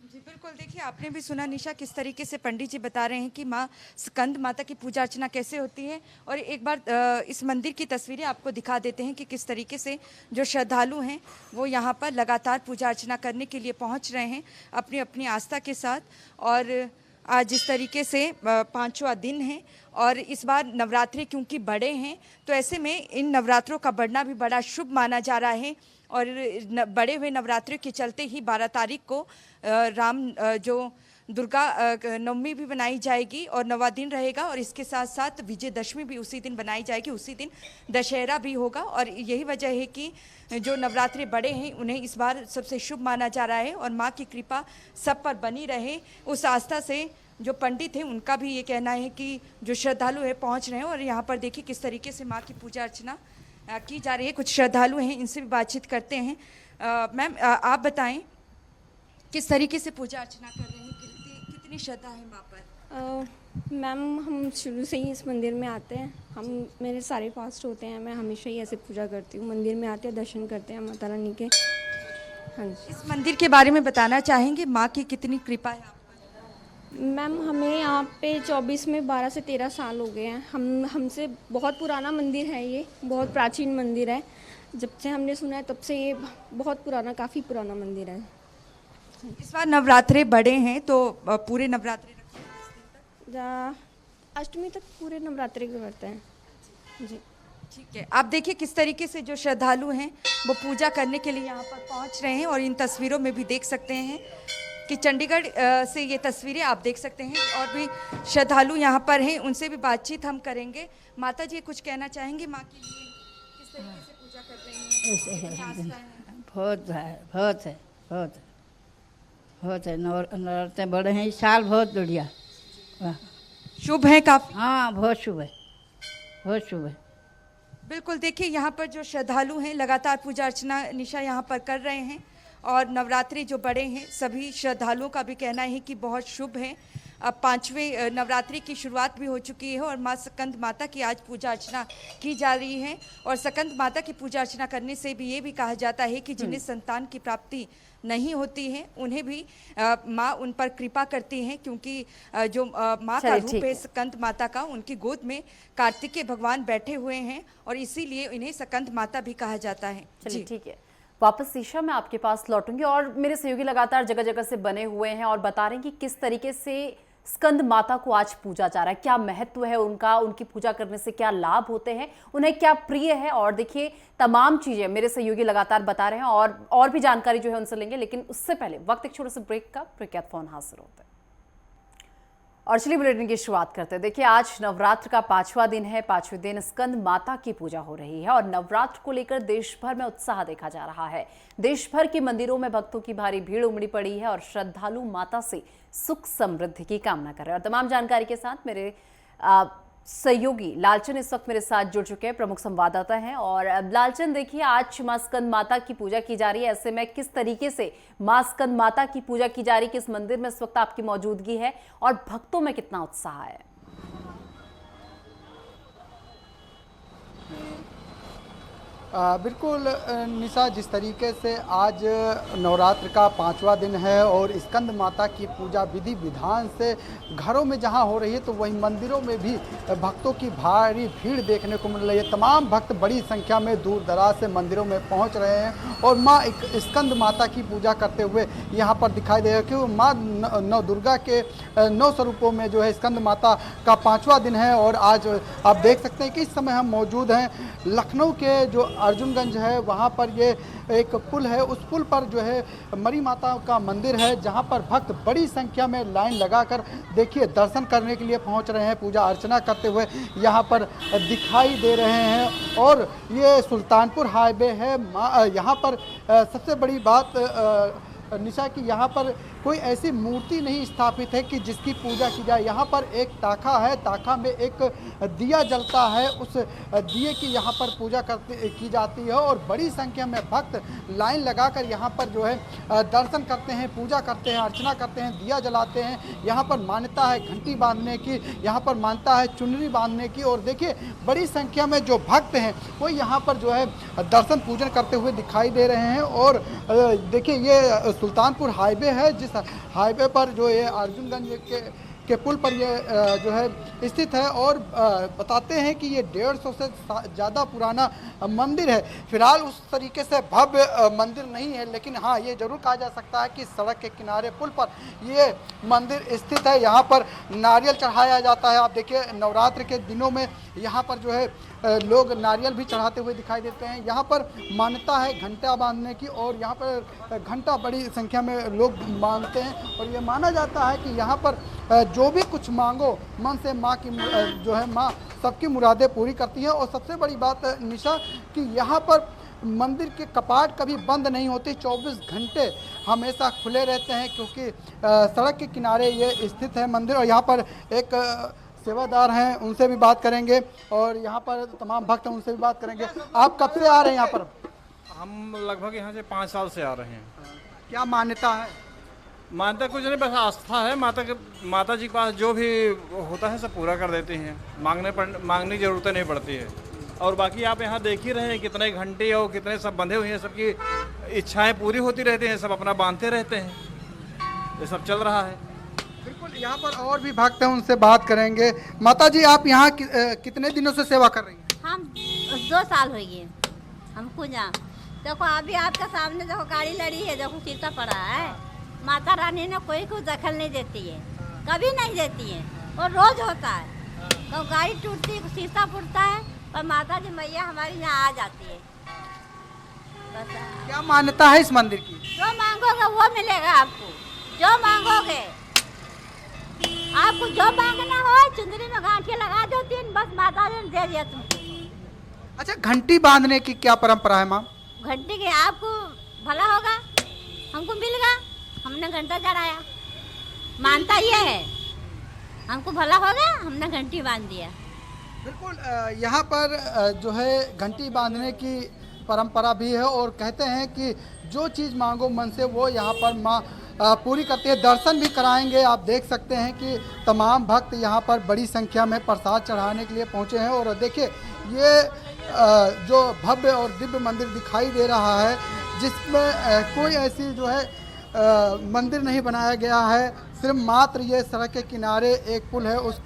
जी बिल्कुल, देखिए आपने भी सुना निशा किस तरीके से पंडित जी बता रहे हैं कि माँ स्कंद माता की पूजा अर्चना कैसे होती है। और एक बार इस मंदिर की तस्वीरें आपको दिखा देते हैं कि किस तरीके से जो श्रद्धालु हैं वो यहाँ पर लगातार पूजा अर्चना करने के लिए पहुँच रहे हैं अपनी अपनी आस्था के साथ। और आज जिस तरीके से 5वां दिन है और इस बार नवरात्रि क्योंकि बड़े हैं तो ऐसे में इन नवरात्रों का बढ़ना भी बड़ा शुभ माना जा रहा है। और बड़े हुए नवरात्रि के चलते ही 12 तारीख को जो दुर्गा नवमी भी बनाई जाएगी और 9वां दिन रहेगा और इसके साथ साथ विजयदशमी भी उसी दिन बनाई जाएगी, उसी दिन दशहरा भी होगा। और यही वजह है कि जो नवरात्रि बड़े हैं उन्हें इस बार सबसे शुभ माना जा रहा है और माँ की कृपा सब पर बनी रहे, उस आस्था से जो पंडित हैं उनका भी ये कहना है कि जो श्रद्धालु है पहुँच रहे हैं। और यहाँ पर देखिए किस तरीके से माँ की पूजा अर्चना की जा रही है। कुछ श्रद्धालु हैं, इनसे भी बातचीत करते हैं। मैम आप बताएं किस तरीके से पूजा अर्चना कर रहे हैं, कितनी श्रद्धा है माँ पर? मैम हम शुरू से ही इस मंदिर में आते हैं, मेरे सारे फास्ट होते हैं, मैं हमेशा ही ऐसे पूजा करती हूँ। मंदिर में आते हैं, दर्शन करते हैं माता रानी के। हाँ जी, इस मंदिर के बारे में बताना चाहेंगे, माँ की कितनी कृपा है आप पर? मैम हमें यहाँ पे 24 में 12 से 13 साल हो गए हैं। हमसे बहुत पुराना मंदिर है, ये बहुत प्राचीन मंदिर है। जब से हमने सुना है तब से ये बहुत पुराना, काफ़ी पुराना मंदिर है। इस बार नवरात्रे बड़े हैं तो पूरे नवरात्रे अष्टमी तक पूरे नवरात्रे के करते हैं जी। ठीक है, आप देखिए किस तरीके से जो श्रद्धालु हैं वो पूजा करने के लिए यहाँ पर पहुँच रहे हैं। और इन तस्वीरों में भी देख सकते हैं कि चंडीगढ़ से ये तस्वीरें आप देख सकते हैं और भी श्रद्धालु यहाँ पर हैं, उनसे भी बातचीत हम करेंगे। माता जी कुछ कहना चाहेंगे माँ के लिए, किस तरीके से पूजा कर रही हैं? बहुत है नवरात्रे बड़े हैं, इस साल बहुत बढ़िया शुभ है काफी। हाँ बहुत शुभ है, बहुत शुभ है। बिल्कुल, देखिए यहाँ पर जो श्रद्धालु हैं लगातार पूजा अर्चना निशा यहाँ पर कर रहे हैं और नवरात्रि जो बड़े हैं सभी श्रद्धालुओं का भी कहना है कि बहुत शुभ है। अब 5वें नवरात्रि की शुरुआत भी हो चुकी है और माँ स्कंद माता की आज पूजा अर्चना की जा रही है। और स्कंद माता की पूजा अर्चना करने से भी ये भी कहा जाता है कि जिन्हें संतान की प्राप्ति नहीं होती है उन्हें भी माँ उन पर कृपा करती हैं, क्योंकि जो माँ का रूप है स्कंद माता का, उनकी गोद में कार्तिकेय भगवान बैठे हुए हैं और इसीलिए इन्हें स्कंद माता भी कहा जाता है। चलिए ठीक है, वापस शीशा मैं आपके पास लौटूंगी और मेरे सहयोगी लगातार जगह जगह से बने हुए हैं और बता रहे हैं कि किस तरीके से स्कंद माता को आज पूजा जा रहा है। क्या महत्व है उनका, उनकी पूजा करने से क्या लाभ होते हैं, उन्हें क्या प्रिय है, और देखिए तमाम चीजें मेरे सहयोगी लगातार बता रहे हैं और भी जानकारी जो है उनसे लेंगे। लेकिन उससे पहले वक्त एक छोटे से ब्रेक का, प्रख्यात फोन हाजिर होता है और चलिए बुलेटिन की शुरुआत करते हैं। देखिए आज नवरात्र का 5वां दिन है। 5वें दिन स्कंद माता की पूजा हो रही है और नवरात्र को लेकर देश भर में उत्साह देखा जा रहा है। देश भर के मंदिरों में भक्तों की भारी भीड़ उमड़ी पड़ी है और श्रद्धालु माता से सुख समृद्धि की कामना कर रहे हैं। और तमाम जानकारी के साथ मेरे सहयोगी लालचंद इस वक्त मेरे साथ जुड़ चुके हैं, प्रमुख संवाददाता हैं। और लालचंद, देखिए आज मां स्कंद माता की पूजा की जा रही है, ऐसे में किस तरीके से मां स्कंद माता की पूजा की जा रही है, किस मंदिर में इस वक्त आपकी मौजूदगी है और भक्तों में कितना उत्साह है? बिल्कुल निशा, जिस तरीके से आज नवरात्र का 5वां दिन है और स्कंद माता की पूजा विधि विधान से घरों में जहां हो रही है, तो वहीं मंदिरों में भी भक्तों की भारी भीड़ देखने को मिल रही है। तमाम भक्त बड़ी संख्या में दूर दराज से मंदिरों में पहुंच रहे हैं और मां स्कंद माता की पूजा करते हुए यहां पर दिखाई दे रहे हैं कि मां नव दुर्गा के 9 स्वरूपों में जो है स्कंद माता का 5वां दिन है। और आज आप देख सकते हैं कि इस समय हम मौजूद हैं लखनऊ के जो अर्जुनगंज है, वहाँ पर ये एक पुल है, उस पुल पर जो है मरी माता का मंदिर है, जहाँ पर भक्त बड़ी संख्या में लाइन लगाकर देखिए दर्शन करने के लिए पहुँच रहे हैं, पूजा अर्चना करते हुए यहाँ पर दिखाई दे रहे हैं। और ये सुल्तानपुर हाईवे है। यहाँ पर सबसे बड़ी बात निशा की यहाँ पर कोई ऐसी मूर्ति नहीं स्थापित है कि जिसकी पूजा की जाए। यहाँ पर एक ताखा है, ताखा में एक दिया जलता है, उस दिए की यहाँ पर पूजा की जाती है और बड़ी संख्या में भक्त लाइन लगाकर यहाँ पर जो है दर्शन करते हैं, पूजा करते हैं, अर्चना करते हैं, दिया जलाते हैं। यहाँ पर मान्यता है घंटी बांधने की, यहाँ पर मान्यता है चुनरी बांधने की। और देखिए बड़ी संख्या में जो भक्त हैं वो यहाँ पर जो है दर्शन पूजन करते हुए दिखाई दे रहे हैं। और देखिए ये सुल्तानपुर हाईवे है, जिस हाईवे पर जो ये अर्जुनगंज के पुल पर ये जो है स्थित है। और बताते हैं कि ये 150 से ज़्यादा पुराना मंदिर है। फिलहाल उस तरीके से भव्य मंदिर नहीं है, लेकिन हाँ ये जरूर कहा जा सकता है कि सड़क के किनारे पुल पर ये मंदिर स्थित है। यहाँ पर नारियल चढ़ाया जाता है। आप देखिए नवरात्र के दिनों में यहाँ पर जो है लोग नारियल भी चढ़ाते हुए दिखाई देते हैं। यहाँ पर मान्यता है घंटा बांधने की और यहाँ पर घंटा बड़ी संख्या में लोग बांधते हैं। और ये माना जाता है कि यहाँ पर जो भी कुछ मांगो मन से माँ की जो है माँ सबकी मुरादें पूरी करती है। और सबसे बड़ी बात निशा कि यहाँ पर मंदिर के कपाट कभी बंद नहीं होते, 24 घंटे हमेशा खुले रहते हैं, क्योंकि सड़क के किनारे ये स्थित है मंदिर। और यहाँ पर एक सेवादार हैं, उनसे भी बात करेंगे और यहाँ पर तमाम भक्त हैं, उनसे भी बात करेंगे। आप कब से आ रहे हैं यहाँ पर? हम लगभग यहाँ से 5 साल से आ रहे हैं। क्या मान्यता है? मान्यता कुछ नहीं, बस आस्था है। माता जी के पास जो भी होता है सब पूरा कर देती हैं, मांगने की जरूरत नहीं पड़ती है। और बाकी आप यहाँ देख ही रहे हैं कितने घंटे और कितने सब बंधे हुए हैं, सबकी इच्छाएं पूरी होती रहती हैं, सब अपना बांधते रहते हैं, ये सब चल रहा है। बिल्कुल, यहाँ पर और भी भक्त हैं, उनसे बात करेंगे। माता जी आप यहाँ कितने दिनों से सेवा कर रही हैं? हम 2 साल हो गए हमको। जहाँ देखो अभी आपका सामने देखो गाड़ी लड़ी है, देखो सीता पड़ा है। माता रानी ने कोई को दखल नहीं देती है, कभी नहीं देती है, और रोज होता है। तो गाड़ी टूटती है, शीशा फूटता है, पर माता जी मैया हमारी यहाँ आ जाती है। बस क्या मान्यता है इस मंदिर की? जो मांगोगे वो मिलेगा आपको, जो मांगोगे। आपको जो मांगना हो चुंदरी में गांठियाँ लगा दो 3, बस माता जी ने दे दिया तुमको। अच्छा, घंटी बांधने की क्या परंपरा है माँ? घंटी के आपको भला होगा, हमको मिल गया, हमने घंटा चढ़ाया। मानता ये है हमको भला होगा, हमने घंटी बांध दिया। बिल्कुल, यहाँ पर जो है घंटी बांधने की परंपरा भी है और कहते हैं कि जो चीज़ मांगो मन से वो यहाँ पर माँ पूरी करती है। दर्शन भी कराएंगे। आप देख सकते हैं कि तमाम भक्त यहाँ पर बड़ी संख्या में प्रसाद चढ़ाने के लिए पहुँचे हैं। और देखिए ये जो भव्य और दिव्य मंदिर दिखाई दे रहा है, जिसमें कोई ऐसी जो है मंदिर नहीं बनाया गया है, सिर्फ मात्र ये सड़क के किनारे एक पुल है, उस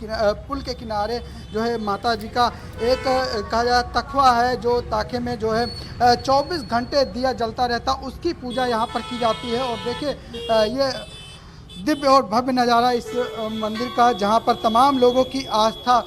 पुल के किनारे जो है माता जी का एक कहा जाए तखवा है, जो ताखे में जो है 24 घंटे दिया जलता रहता, उसकी पूजा यहाँ पर की जाती है। और देखिए ये दिव्य और भव्य नज़ारा इस मंदिर का, जहां पर तमाम लोगों की आस्था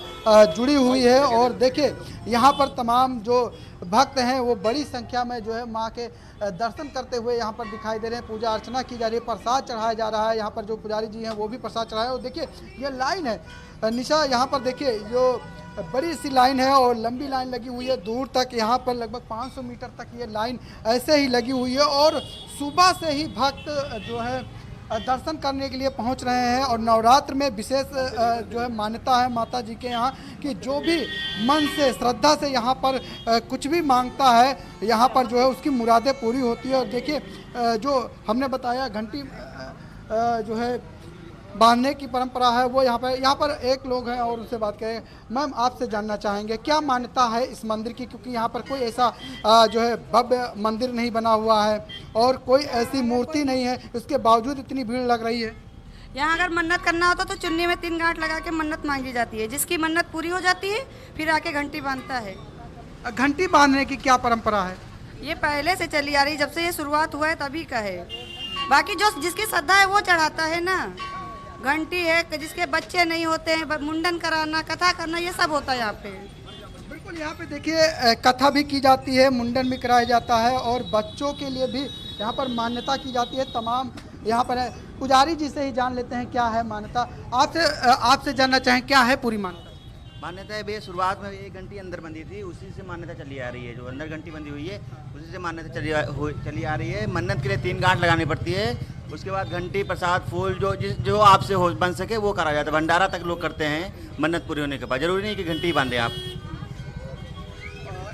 जुड़ी हुई है। और देखिए यहां पर तमाम जो भक्त हैं वो बड़ी संख्या में जो है मां के दर्शन करते हुए यहां पर दिखाई दे रहे हैं। पूजा अर्चना की जा रही है, प्रसाद चढ़ाया जा रहा है। यहां पर जो पुजारी जी हैं वो भी प्रसाद चढ़ाए। और देखिए ये लाइन है निशा, यहाँ पर देखिए जो बड़ी सी लाइन है और लंबी लाइन लगी हुई है दूर तक। यहाँ पर लगभग 500 मीटर तक ये लाइन ऐसे ही लगी हुई है और सुबह से ही भक्त जो है दर्शन करने के लिए पहुंच रहे हैं। और नवरात्र में विशेष जो है मान्यता है माता जी के यहाँ कि जो भी मन से श्रद्धा से यहाँ पर कुछ भी मांगता है यहाँ पर जो है उसकी मुरादें पूरी होती है। और देखिए जो हमने बताया घंटी जो है बांधने की परंपरा है वो यहाँ पर एक लोग हैं और उनसे बात करें। मैम आपसे जानना चाहेंगे क्या मान्यता है इस मंदिर की, क्योंकि यहाँ पर कोई ऐसा जो है भव्य मंदिर नहीं बना हुआ है और कोई ऐसी मूर्ति नहीं है, उसके बावजूद इतनी भीड़ लग रही है। यहाँ अगर मन्नत करना होता तो चुन्नी में 3 गांठ लगा के मन्नत मांगी जाती है, जिसकी मन्नत पूरी हो जाती है फिर आके घंटी बांधता है। घंटी बांधने की क्या परंपरा है? ये पहले से चली आ रही, जब से ये शुरुआत हुआ है तभी का है। बाकी जो जिसकी श्रद्धा है वो चढ़ाता है ना। घंटी है, जिसके बच्चे नहीं होते हैं मुंडन कराना, कथा करना, ये सब होता है यहाँ पे। बिल्कुल यहाँ पे देखिए कथा भी की जाती है, मुंडन भी कराया जाता है और बच्चों के लिए भी यहाँ पर मान्यता की जाती है। तमाम यहाँ पर है। पुजारी जी से ही जान लेते हैं क्या है मान्यता। आपसे जानना चाहें क्या है पूरी मान्यता? मान्यता है भैया, शुरुआत में 1 घंटी अंदर बंधी थी, उसी से मान्यता चली आ रही है। जो अंदर घंटी बंधी हुई है उसी से मान्यता चली आ रही है। मन्नत के लिए 3 गांठ लगानी पड़ती है, उसके बाद घंटी प्रसाद फूल जो आपसे हो बन सके वो करा जाता है। भंडारा तक लोग करते हैं मन्नत पूरी होने के बाद, जरूरी नहीं कि घंटी बांधे आप।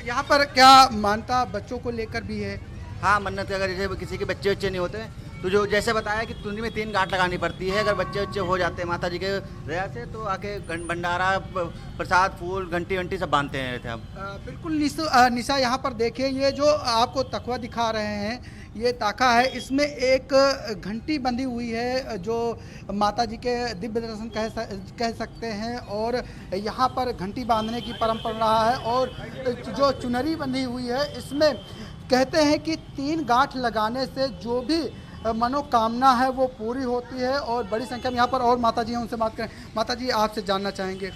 यहाँ पर क्या मान्यता बच्चों को लेकर भी है? हाँ, मन्नत अगर जैसे किसी के बच्चे नहीं होते तो जो जैसे बताया कि तुंदी में 3 गांठ लगानी पड़ती है। अगर बच्चे हो जाते हैं माता जी के दया से तो आके भंडारा प्रसाद फूल घंटी सब बांधते हैं आप। बिल्कुल निशा यहाँ पर देखिए ये जो आपको तकवा दिखा रहे हैं ये ताका है, इसमें एक घंटी बंधी हुई है जो माता जी के दिव्य दर्शन कह सकते हैं। और यहाँ पर घंटी बांधने की परंपरा है और जो चुनरी बंधी हुई है इसमें कहते हैं कि 3 गांठ लगाने से जो भी मनोकामना है वो पूरी होती है। और बड़ी संख्या में यहाँ पर और माता जी हैं, उनसे बात करें। माता जी आपसे जानना चाहेंगे,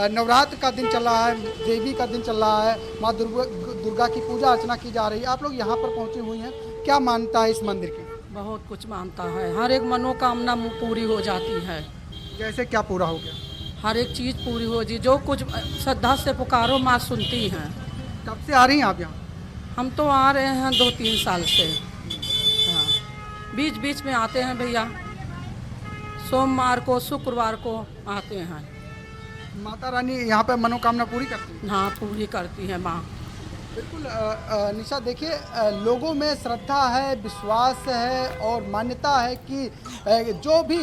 नवरात्र का दिन चल रहा है, देवी का दिन चल रहा है, माँ दुर्गा की पूजा अर्चना की जा रही है, आप लोग यहाँ पर पहुँची हुई हैं, क्या मानता है इस मंदिर की? बहुत कुछ मानता है, हर एक मनोकामना पूरी हो जाती है। जैसे क्या पूरा हो गया? हर एक चीज़ पूरी हो जी, जो कुछ श्रद्धा से पुकारो माँ सुनती हैं। कब से आ रही हैं आप यहाँ? हम तो आ रहे हैं 2-3 साल से। हाँ, बीच में आते हैं भैया, सोमवार को शुक्रवार को आते हैं। माता रानी यहाँ पे मनोकामना पूरी करती है? हाँ, पूरी करती है माँ। बिल्कुल निशा देखिए लोगों में श्रद्धा है, विश्वास है और मान्यता है कि जो भी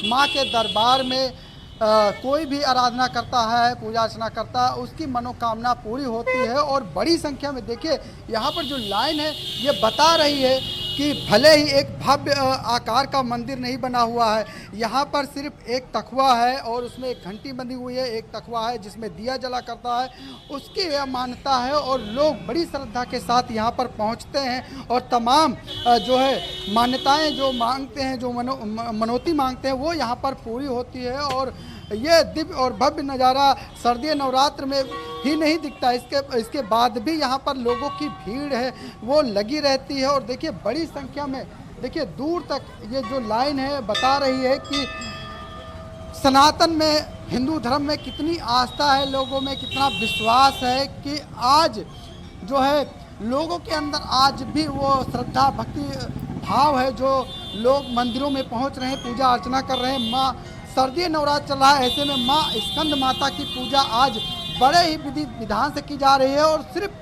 माँ के दरबार में कोई भी आराधना करता है, पूजा अर्चना करता है, उसकी मनोकामना पूरी होती है। और बड़ी संख्या में देखिए यहाँ पर जो लाइन है ये बता रही है कि भले ही एक भव्य आकार का मंदिर नहीं बना हुआ है, यहाँ पर सिर्फ एक तखवा है और उसमें एक घंटी बंधी हुई है, एक तखवा है जिसमें दिया जला करता है, उसकी यह मान्यता है। और लोग बड़ी श्रद्धा के साथ यहाँ पर पहुँचते हैं और तमाम जो है मान्यताएं जो मांगते हैं, जो मनौती मांगते हैं वो यहाँ पर पूरी होती है। और ये दिव्य और भव्य नज़ारा सर्दी नवरात्र में ही नहीं दिखता, इसके बाद भी यहाँ पर लोगों की भीड़ है वो लगी रहती है। और देखिए बड़ी संख्या में देखिए दूर तक ये जो लाइन है बता रही है कि सनातन में, हिंदू धर्म में कितनी आस्था है, लोगों में कितना विश्वास है कि आज जो है लोगों के अंदर आज भी वो श्रद्धा भक्ति भाव है, जो लोग मंदिरों में पहुँच रहे हैं, पूजा अर्चना कर रहे हैं। माँ सर्दी नवरात्र चल रहा है, ऐसे में माँ स्कंद माता की पूजा आज बड़े ही विधि विधान से की जा रही है। और सिर्फ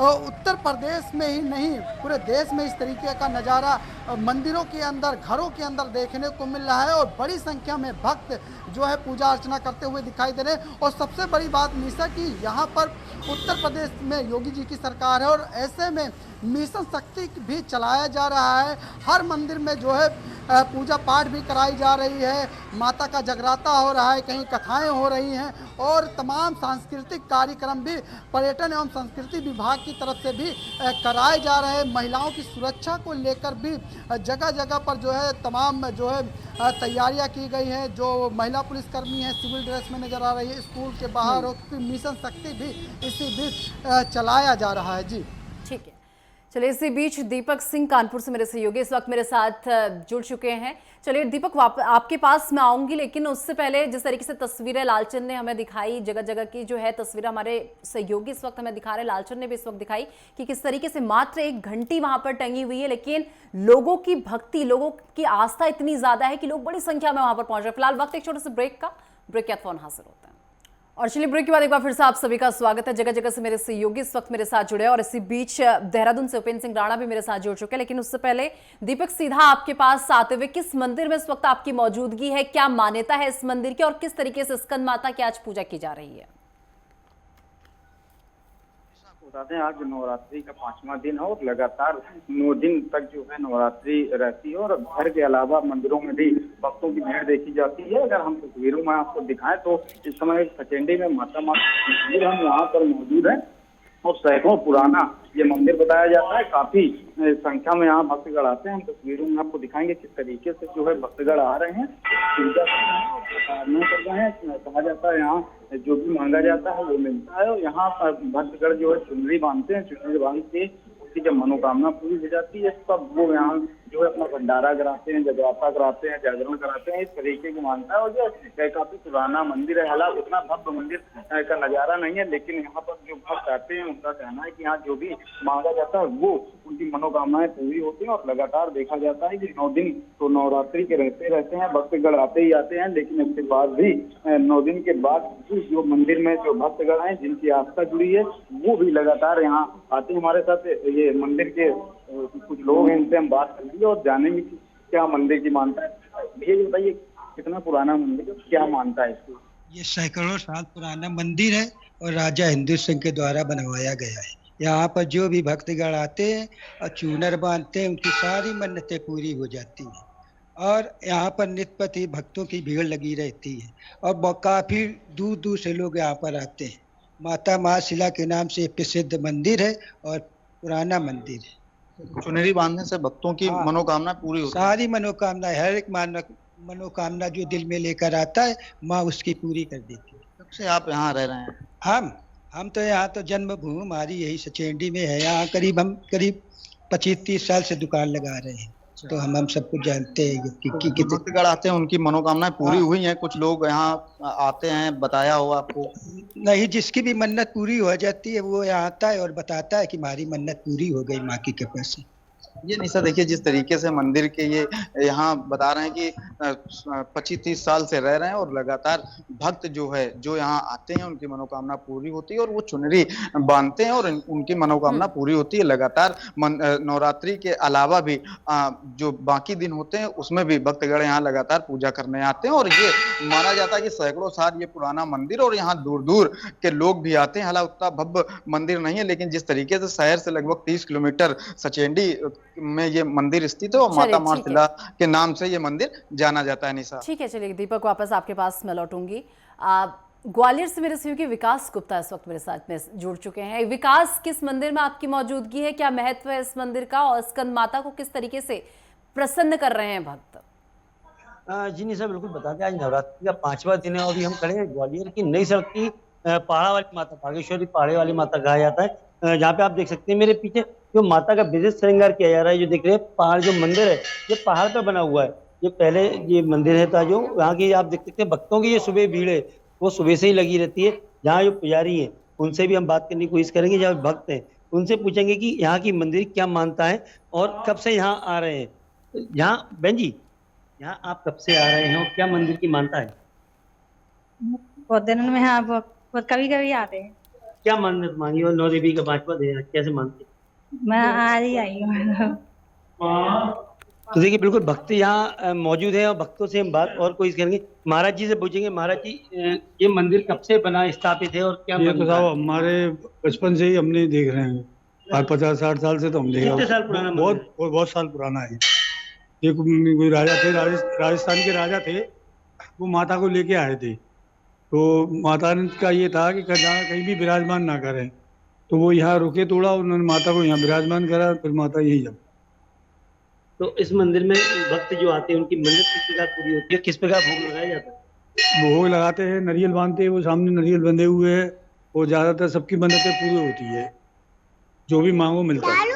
उत्तर प्रदेश में ही नहीं पूरे देश में इस तरीके का नज़ारा मंदिरों के अंदर, घरों के अंदर देखने को मिल रहा है। और बड़ी संख्या में भक्त जो है पूजा अर्चना करते हुए दिखाई दे रहे हैं। और सबसे बड़ी बात निशा कि यहाँ पर उत्तर प्रदेश में योगी जी की सरकार है और ऐसे में मिशन शक्ति भी चलाया जा रहा है। हर मंदिर में जो है पूजा पाठ भी कराई जा रही है, माता का जगराता हो रहा है, कहीं कथाएं हो रही हैं और तमाम सांस्कृतिक कार्यक्रम भी पर्यटन एवं संस्कृति विभाग की तरफ से भी कराए जा रहे हैं। महिलाओं की सुरक्षा को लेकर भी जगह जगह पर जो है तमाम जो है तैयारियां की गई हैं। जो महिला पुलिसकर्मी हैं सिविल ड्रेस में नजर आ रही है, स्कूल के बाहर और मिशन शक्ति भी इसी बीच चलाया जा रहा है। जी ठीक है, चलिए इसी बीच दीपक सिंह कानपुर से मेरे सहयोगी इस वक्त मेरे साथ जुड़ चुके हैं। चलिए दीपक, आपके पास मैं आऊंगी, लेकिन उससे पहले जिस तरीके से तस्वीरें लालचंद ने हमें दिखाई, जगह जगह की जो है तस्वीरें हमारे सहयोगी इस वक्त हमें दिखा रहे, लालचंद ने भी इस वक्त दिखाई कि किस तरीके से मात्र एक घंटी वहां पर टंगी हुई है, लेकिन लोगों की भक्ति, लोगों की आस्था इतनी ज्यादा है कि लोग बड़ी संख्या में वहां पर पहुंच रहे। फिलहाल वक्त एक छोटे से ब्रेक का, ब्रेक के बाद फोन हासिल होता है। और चलिए ब्रेक के बाद एक बार फिर से आप सभी का स्वागत है। जगह जगह से मेरे सहयोगी इस वक्त मेरे साथ जुड़े हैं और इसी बीच देहरादून से उपेंद्र सिंह राणा भी मेरे साथ जुड़ चुके हैं। लेकिन उससे पहले दीपक, सीधा आपके पास आते हुए, किस मंदिर में इस वक्त आपकी मौजूदगी है, क्या मान्यता है इस मंदिर की और किस तरीके से स्कंद माता की आज पूजा की जा रही है? बता दें, आज नवरात्रि का 5वां दिन है और लगातार 9 दिन तक जो है नवरात्रि रहती है और घर के अलावा मंदिरों में भी भक्तों की भीड़ देखी जाती है। अगर हम तस्वीरों में आपको दिखाएं तो इस समय सचेंडी में माता मंदिर हम यहाँ पर मौजूद है और सैकड़ों पुराना ये मंदिर बताया जाता है। काफी संख्या में यहाँ भक्तगण आते हैं। हम तस्वीरों में आपको दिखाएंगे किस तरीके से जो है भक्तगण आ रहे हैं, पूजा कर रहे हैं। कहा जाता है यहाँ जो भी मांगा जाता है वो मिलता है और यहाँ पर भक्तगण जो है चुनरी बांधते हैं। चुनरी बांध के उनकी जब मनोकामना पूरी हो जाती है तब वो यहाँ जो है अपना भंडारा कराते हैं, जगराता कराते हैं, जागरण कराते हैं। इस तरीके की मानता है और ये काफी पुराना मंदिर है। हालांकि उतना भव्य मंदिर का नजारा नहीं है, लेकिन यहाँ पर जो भक्त आते हैं उनका कहना है कि यहाँ जो भी मांगा जाता है वो उनकी मनोकामनाएं पूरी होती हैं। और लगातार देखा जाता है कि 9 दिन तो नवरात्रि के रहते हैं, भक्तगण आते ही आते हैं। लेकिन इसके बाद भी 9 दिन के बाद जो मंदिर में जो भक्तगण हैं जिनकी आस्था जुड़ी है वो भी लगातार यहाँ आते हैं। हमारे साथ ये मंदिर के कुछ लोग हैं, इनसे हम बात करेंगे और जानेंगे कि क्या मंदिर की मानता है। ये बताइए कितना पुराना मंदिर है, क्या मानता है इसको? ये सैकड़ों साल पुराना मंदिर है और राजा हिंदू सिंह के द्वारा बनवाया गया है। यहाँ पर जो भी भक्तगण आते हैं और चूनर बांधते हैं उनकी सारी मन्नतें पूरी हो जाती हैं। और यहाँ पर नित्यप्रति भक्तों की भीड़ लगी रहती है और काफ़ी दूर दूर से लोग यहाँ पर आते हैं। माता महाशिला के नाम से प्रसिद्ध मंदिर है और पुराना मंदिर है। चुनरी बांधने से भक्तों की मनोकामना पूरी होती है। सारी मनोकामना, हर एक मनोकामना जो दिल में लेकर आता है माँ उसकी पूरी कर देती है। कब से आप यहाँ रह रहे हैं? हम तो यहाँ तो जन्मभूमि हमारी यही सचेंडी में है। यहाँ हम करीब 25-30 साल से दुकान लगा रहे हैं, तो हम सबको जानते हैं कि भक्तगण आते हैं उनकी मनोकामनाएं पूरी हुई हैं। कुछ लोग यहाँ आते हैं, बताया हो आपको? नहीं, जिसकी भी मन्नत पूरी हो जाती है वो यहाँ आता है और बताता है कि हमारी मन्नत पूरी हो गई माँ की कृपा से। ये निशा देखिए, जिस तरीके से मंदिर के ये यहाँ बता रहे हैं कि 25-30 साल से रह रहे हैं और लगातार भक्त जो है जो यहाँ आते हैं उनकी मनोकामना पूरी होती है और वो चुनरी बांधते हैं और उनकी मनोकामना पूरी होती है। लगातार नवरात्रि के अलावा भी जो बाकी दिन होते हैं उसमें भी भक्तगण यहाँ लगातार पूजा करने आते हैं और ये माना जाता है कि सैकड़ों साल ये पुराना मंदिर और यहाँ दूर दूर के लोग भी आते हैं। हालांकि उतना भव्य मंदिर नहीं है, लेकिन जिस तरीके से शहर से लगभग 30 किलोमीटर सचेंडी में ये मंदिर स्थित है और माता महाशिला के नाम से ये मंदिर जाना जाता है। निशा, ठीक है, चलिए दीपक वापस आपके पास मैं लौटूंगी। ग्वालियर से मेरे सहयोगी विकास गुप्ता इस वक्त मेरे साथ में जुड़ चुके हैं। विकास, किस मंदिर में आपकी मौजूदगी है, क्या महत्व है इस मंदिर का और स्कंद माता को किस तरीके से प्रसन्न कर रहे हैं भक्त? जी निशा, बिल्कुल बताते हैं आज नवरात्रि का 5वां दिन है और अभी हम खड़े हैं ग्वालियर की नई सड़क की पहाड़ा वाली माता, बागेश्वरी पहाड़े वाली माता कहा जाता है, जहाँ पे आप देख सकते हैं मेरे पीछे जो माता का विशेष श्रृंगार किया जा रहा है। जो देख रहे हैं पहाड़, जो मंदिर है ये पहाड़ पर बना हुआ है। ये पहले ये मंदिर है था जो यहाँ की आप देख सकते हैं भक्तों की ये सुबह भीड़ है वो सुबह से ही लगी रहती है। यहाँ जो पुजारी हैं उनसे भी हम बात करने की कोशिश करेंगे, जहाँ भक्त हैं उनसे पूछेंगे कि यहाँ की मंदिर क्या मानता है और कब से यहाँ आ रहे हैं। यहाँ बहन जी, यहाँ आप कब से आ रहे हैं और क्या मंदिर की मानता है? बहुत दिनों में हाँ, कभी कभी आते हैं। क्या मन्नत मांगी और 9 देवी का 5वां दिन कैसे मानते? मैं आज ही आई हूँ। तो देखिए बिल्कुल भक्त यहाँ मौजूद है और भक्तों से हम बात और कोशिश करेंगे। महाराज जी से पूछेंगे, महाराज जी ये मंदिर कब से बना स्थापित है और क्या? ये तो साहब हमारे बचपन से ही हमने देख रहे हैं, 50-60 साल से तो हम देख रहे हैं। कितने साल पुराना? बहुत साल पुराना है। ये कोई राजा थे, राजस्थान के राजा थे, वो माता को लेके आए थे। तो माता का ये था कि कहीं भी विराजमान ना करें, तो वो यहाँ रुके थोड़ा, उन्होंने माता को यहाँ विराजमान करा, फिर माता यही जब। तो इस मंदिर में भक्त जो आते हैं उनकी मन्नत किस प्रकार पूरी होती है, किस प्रकार भोग लगाया जाता है? भोग लगाते हैं, नारियल बांधते हैं, वो सामने नारियल बंधे हुए हैं और ज़्यादातर सबकी मन्नतें पूरी होती है, जो भी मांगो मिलता है।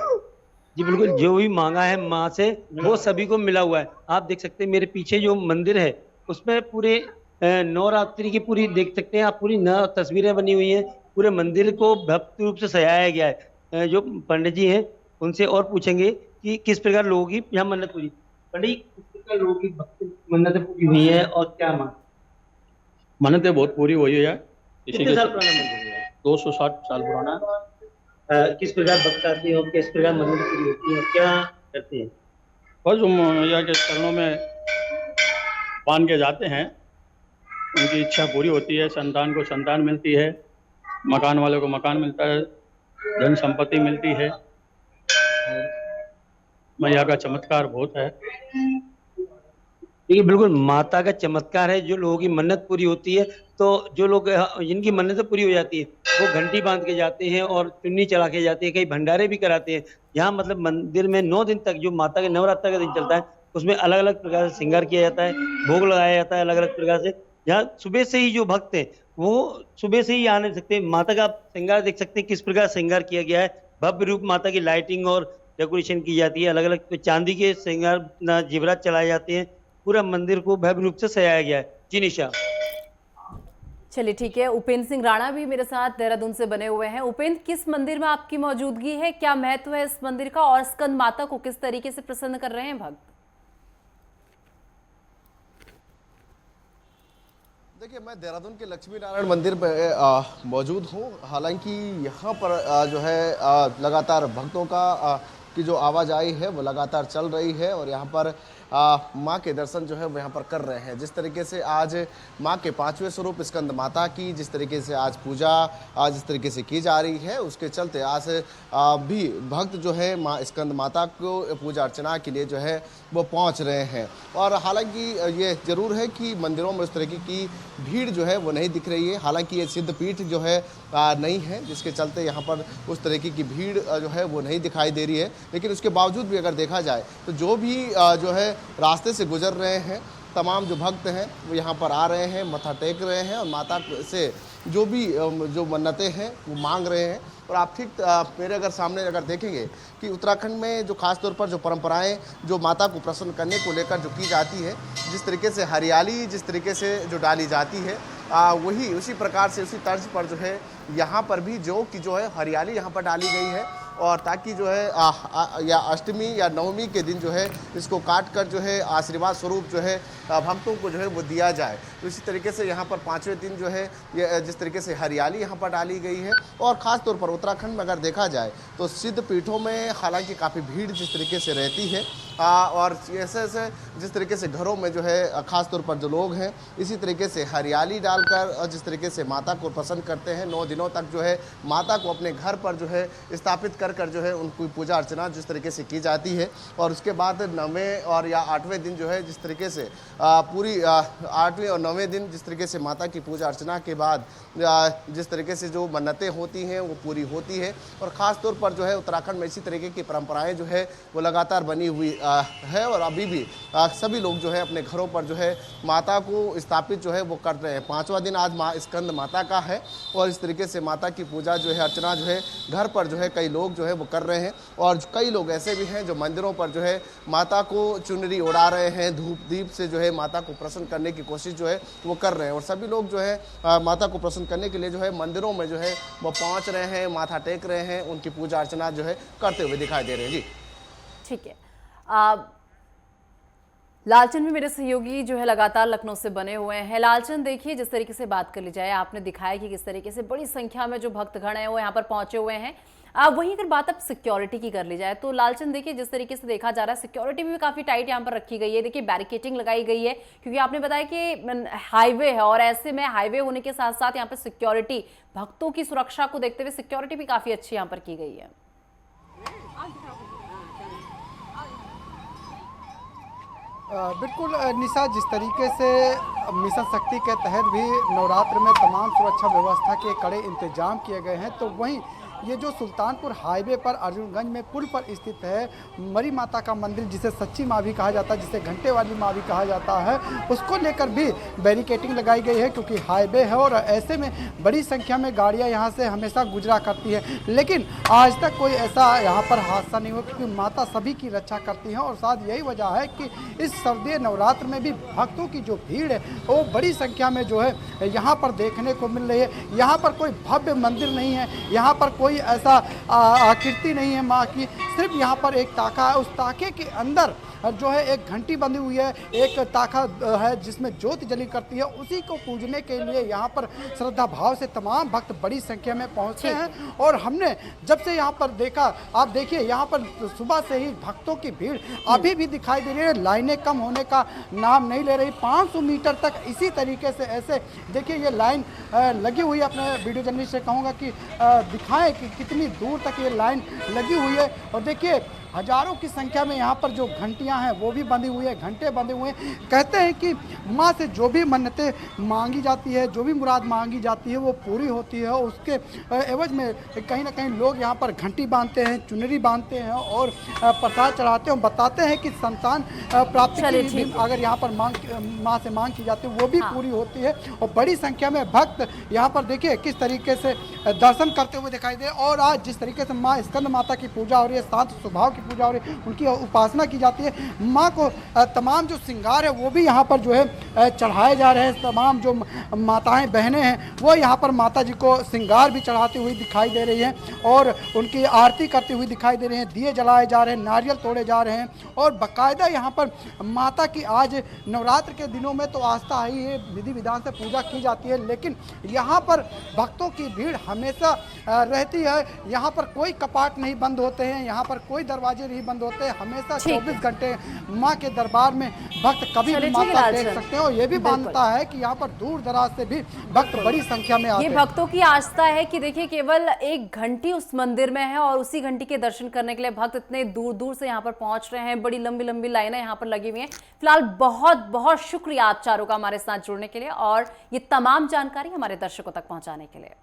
जी बिल्कुल, जो भी मांगा है माँ से वो सभी को मिला हुआ है। आप देख सकते हैं मेरे पीछे जो मंदिर है उसमें पूरे नवरात्रि की पूरी देख सकते हैं आप, पूरी 9 तस्वीरें बनी हुई हैं। पूरे मंदिर को भव्य रूप से सजाया गया है। जो पंडित जी हैं उनसे और पूछेंगे कि किस प्रकार लोगों की यहाँ मन्नत पूरी। पंडित जी, किस प्रकार लोगों की भक्ति मन्नतें पूरी हुई है और क्या मांग? मन्नतें बहुत पूरी हुई है। कितने साल पुराना मंदिर है? 260 साल पुराना। किस प्रकार भक्त आते हैं और किस प्रकार मन्नत पूरी होती है, क्या करते हैं? बस मैया के चरणों में बांध के जाते हैं, उनकी इच्छा पूरी होती है, संतान को संतान मिलती है, मकान वाले को मकान मिलता है, धन संपत्ति मिलती है। मैया का चमत्कार बहुत है। देखिए बिल्कुल माता का चमत्कार है, जो लोगों की मन्नत पूरी होती है तो जो लोग जिनकी मन्नतें पूरी हो जाती है वो घंटी बांध के जाते हैं और चुन्नी चढ़ा के जाते हैं, कई भंडारे भी कराते हैं। यहाँ मतलब मंदिर में 9 दिन तक जो माता के नवरात्र का दिन चलता है उसमें अलग अलग प्रकार से श्रृंगार किया जाता है, भोग लगाया जाता है अलग अलग प्रकार से। यहाँ सुबह से ही जो भक्त हैं वो सुबह से ही आ नहीं सकते, माता का श्रृंगार देख सकते हैं किस प्रकार श्रृंगार किया गया है। भव्य रूप माता की लाइटिंग और डेकोरेशन की जाती है, अलग अलग चांदी के श्रृंगार जेवरात चलाए जाते हैं, पूरा मंदिर को भव्य रूप से सजाया गया है। जी निशा। चलिए ठीक है, उपेंद्र सिंह राणा भी मेरे साथ देहरादून से बने हुए हैं। उपेंद्र, किस मंदिर में आपकी मौजूदगी है, क्या महत्व है इस मंदिर का और स्कंद माता को किस तरीके से प्रसन्न कर रहे हैं भक्त? देखिए, मैं देहरादून के लक्ष्मी नारायण मंदिर में मौजूद हूँ। हालांकि यहाँ पर जो है लगातार भक्तों का की जो आवाजाही है वो लगातार चल रही है और यहाँ पर माँ के दर्शन जो है वो यहाँ पर कर रहे हैं। जिस तरीके से आज माँ के 5वें स्वरूप स्कंद माता की जिस तरीके से आज पूजा आज इस तरीके से की जा रही है, उसके चलते आज भी भक्त जो है माँ स्कंद माता को पूजा अर्चना के लिए जो है वो पहुँच रहे हैं। और हालांकि ये ज़रूर है कि मंदिरों में उस तरीके की भीड़ जो है वो नहीं दिख रही है। हालांकि ये सिद्धपीठ जो है नहीं है, जिसके चलते यहाँ पर उस तरीके की भीड़ जो है वो नहीं दिखाई दे रही है। लेकिन उसके बावजूद भी अगर देखा जाए तो जो भी जो है रास्ते से गुजर रहे हैं, तमाम जो भक्त हैं वो यहाँ पर आ रहे हैं, मत्था टेक रहे हैं और माता से जो भी जो मन्नतें हैं वो मांग रहे हैं। और आप ठीक मेरे अगर सामने अगर देखेंगे कि उत्तराखंड में जो खास तौर पर जो परंपराएं जो माता को प्रसन्न करने को लेकर जो की जाती है, जिस तरीके से हरियाली जिस तरीके से जो डाली जाती है वही उसी प्रकार से उसी तर्ज पर जो है यहाँ पर भी जो है हरियाली यहाँ पर डाली गई है। और ताकि जो है या अष्टमी या नवमी के दिन जो है इसको काट कर जो है आशीर्वाद स्वरूप जो है भक्तों को जो है वो दिया जाए। तो इसी तरीके से यहाँ पर 5वें दिन जो है ये जिस तरीके से हरियाली यहाँ पर डाली गई है। और ख़ास तौर पर उत्तराखंड में अगर देखा जाए तो सिद्ध पीठों में हालांकि काफ़ी भीड़ जिस तरीके से रहती है और ऐसे ऐसे जिस तरीके से घरों में जो है ख़ास तौर पर जो लोग हैं इसी तरीके से हरियाली डालकर जिस तरीके से माता को प्रसन्न करते हैं। 9 दिनों तक जो है माता को अपने घर पर जो है स्थापित कर जो है उनकी पूजा अर्चना जिस तरीके से की जाती है। और उसके बाद 9वें और या 8वें दिन जो है जिस तरीके से पूरी 8वें और 9वें दिन जिस तरीके से माता की पूजा अर्चना के बाद जिस तरीके से जो मन्नतें होती हैं वो पूरी होती है। और ख़ास तौर पर जो है उत्तराखंड में इसी तरीके की परंपराएं जो है वो लगातार बनी हुई है और अभी भी सभी लोग जो है अपने घरों पर जो है माता को स्थापित जो है वो कर रहे हैं। 5वां दिन आज माँ स्कंद माता का है और इस तरीके से माता की पूजा जो है अर्चना जो है घर पर जो है कई लोग जो है वो कर रहे हैं। और कई लोग ऐसे भी हैं जो मंदिरों पर जो है माता को चुनरी उड़ा रहे हैं, धूप दीप से जो है माता को प्रसन्न करने की कोशिश जो है वो कर रहे हैं। और सभी लोग जो है माता को प्रसन्न करने के लिए जो है मंदिरों में जो है वो पहुंच रहे हैं, माथा टेक रहे हैं, उनकी पूजा अर्चना जो है करते हुए दिखाई दे रहे हैं। जी ठीक है, लालचंद भी मेरे सहयोगी जो है लगातार लखनऊ से बने हुए हैं। लालचंद, देखिए जिस तरीके से बात कर ली जाए, आपने दिखाया कि किस तरीके से बड़ी संख्या में जो भक्तगण हैं वो यहाँ पर पहुंचे हुए हैं। वहीं अगर बात अब सिक्योरिटी की कर ली जाए तो लालचंद देखिए जिस तरीके से देखा जा रहा है सिक्योरिटी भी काफ़ी टाइट यहाँ पर रखी गई है। देखिए बैरिकेटिंग लगाई गई है क्योंकि आपने बताया कि हाईवे है और ऐसे में हाईवे होने के साथ साथ यहाँ पर सिक्योरिटी, भक्तों की सुरक्षा को देखते हुए सिक्योरिटी भी काफ़ी अच्छी यहाँ पर की गई है। बिल्कुल निशा, जिस तरीके से मिशन शक्ति के तहत भी नवरात्र में तमाम सुरक्षा व्यवस्था के कड़े इंतजाम किए गए हैं, तो वहीं ये जो सुल्तानपुर हाईवे पर अर्जुनगंज में पुल पर स्थित है मरी माता का मंदिर, जिसे सच्ची माँ भी कहा जाता है, जिसे घंटे वाली माँ भी कहा जाता है, उसको लेकर भी बैरिकेटिंग लगाई गई है क्योंकि हाईवे है और ऐसे में बड़ी संख्या में गाड़ियाँ यहाँ से हमेशा गुजरा करती है। लेकिन आज तक कोई ऐसा यहाँ पर हादसा नहीं हुआ क्योंकि माता सभी की रक्षा करती है और साथ यही वजह है कि इस शारदीय नवरात्र में भी भक्तों की जो भीड़ है वो बड़ी संख्या में जो है यहाँ पर देखने को मिल रही है। यहाँ पर कोई भव्य मंदिर नहीं है, यहाँ पर कोई ऐसा आकृति नहीं है माँ की, सिर्फ यहाँ पर एक ताका है। उस ताके के अंदर जो है एक घंटी बंधी हुई है, एक ताका है जिसमें ज्योति जली करती है। उसी को पूजने के लिए यहाँ पर श्रद्धा भाव से तमाम भक्त बड़ी संख्या में पहुँचते हैं। और हमने जब से यहाँ पर देखा, आप देखिए यहाँ पर सुबह से ही भक्तों की भीड़ अभी भी दिखाई दे रही है, लाइनें कम होने का नाम नहीं ले रही। 500 मीटर तक इसी तरीके से ऐसे देखिए ये लाइन लगी हुई है। अपने वीडियो जर्नलिस्ट से कहूँगा कि दिखाएं कि कितनी दूर तक ये लाइन लगी हुई है। और देखिए हजारों की संख्या में यहाँ पर जो घंटियाँ हैं वो भी बंधी हुई है, घंटे बंधे हुए हैं। कहते हैं कि माँ से जो भी मन्नतें मांगी जाती है, जो भी मुराद मांगी जाती है वो पूरी होती है। उसके एवज में कहीं ना कहीं लोग यहाँ पर घंटी बांधते हैं, चुनरी बांधते हैं और प्रसाद चढ़ाते हैं। बताते हैं कि संतान प्राप्ति के लिए भी अगर यहाँ पर माँ से मांग की जाती है वो भी पूरी होती है। और बड़ी संख्या में भक्त यहाँ पर देखिए किस तरीके से दर्शन करते हुए दिखाई दे। और आज जिस तरीके से माँ स्कंद माता की पूजा हो रही है, शांत स्वभाव की पूजा हो रही है, उनकी उपासना की जाती है। माँ को तमाम जो श्रृंगार है वो भी यहाँ पर जो है चढ़ाए जा रहे हैं। तमाम जो माताएं बहनें हैं वो यहाँ पर माता जी को श्रृंगार भी चढ़ाती हुई दिखाई दे रही हैं और उनकी आरती करती हुई दिखाई दे रही हैं। दिए जलाए जा रहे हैं, नारियल तोड़े जा रहे हैं और बाकायदा यहाँ पर माता की आज नवरात्र के दिनों में तो आस्था ही है, विधि विधान से पूजा की जाती है। लेकिन यहाँ पर भक्तों की भीड़ हमेशा रहती है। यहाँ पर कोई कपाट नहीं बंद होते हैं, यहाँ पर कोई दरवाजे नहीं बंद होते, हमेशा 24 घंटे माँ के दरबार में भक्त कभी भी माता देख सकते हैं। और ये भी मानता है कि यहाँ पर दूर दराज से भी भक्त बड़ी संख्या में आते हैं। ये भक्तों की आस्था है कि देखिए केवल एक घंटी उस मंदिर में है और उसी घंटी के दर्शन करने के लिए भक्त इतने दूर दूर से यहाँ पर पहुंच रहे हैं। बड़ी लंबी लंबी लाइनें यहाँ पर लगी हुई हैं। फिलहाल बहुत बहुत शुक्रिया आप चारों का हमारे साथ जुड़ने के लिए और ये तमाम जानकारी हमारे दर्शकों तक पहुंचाने के लिए।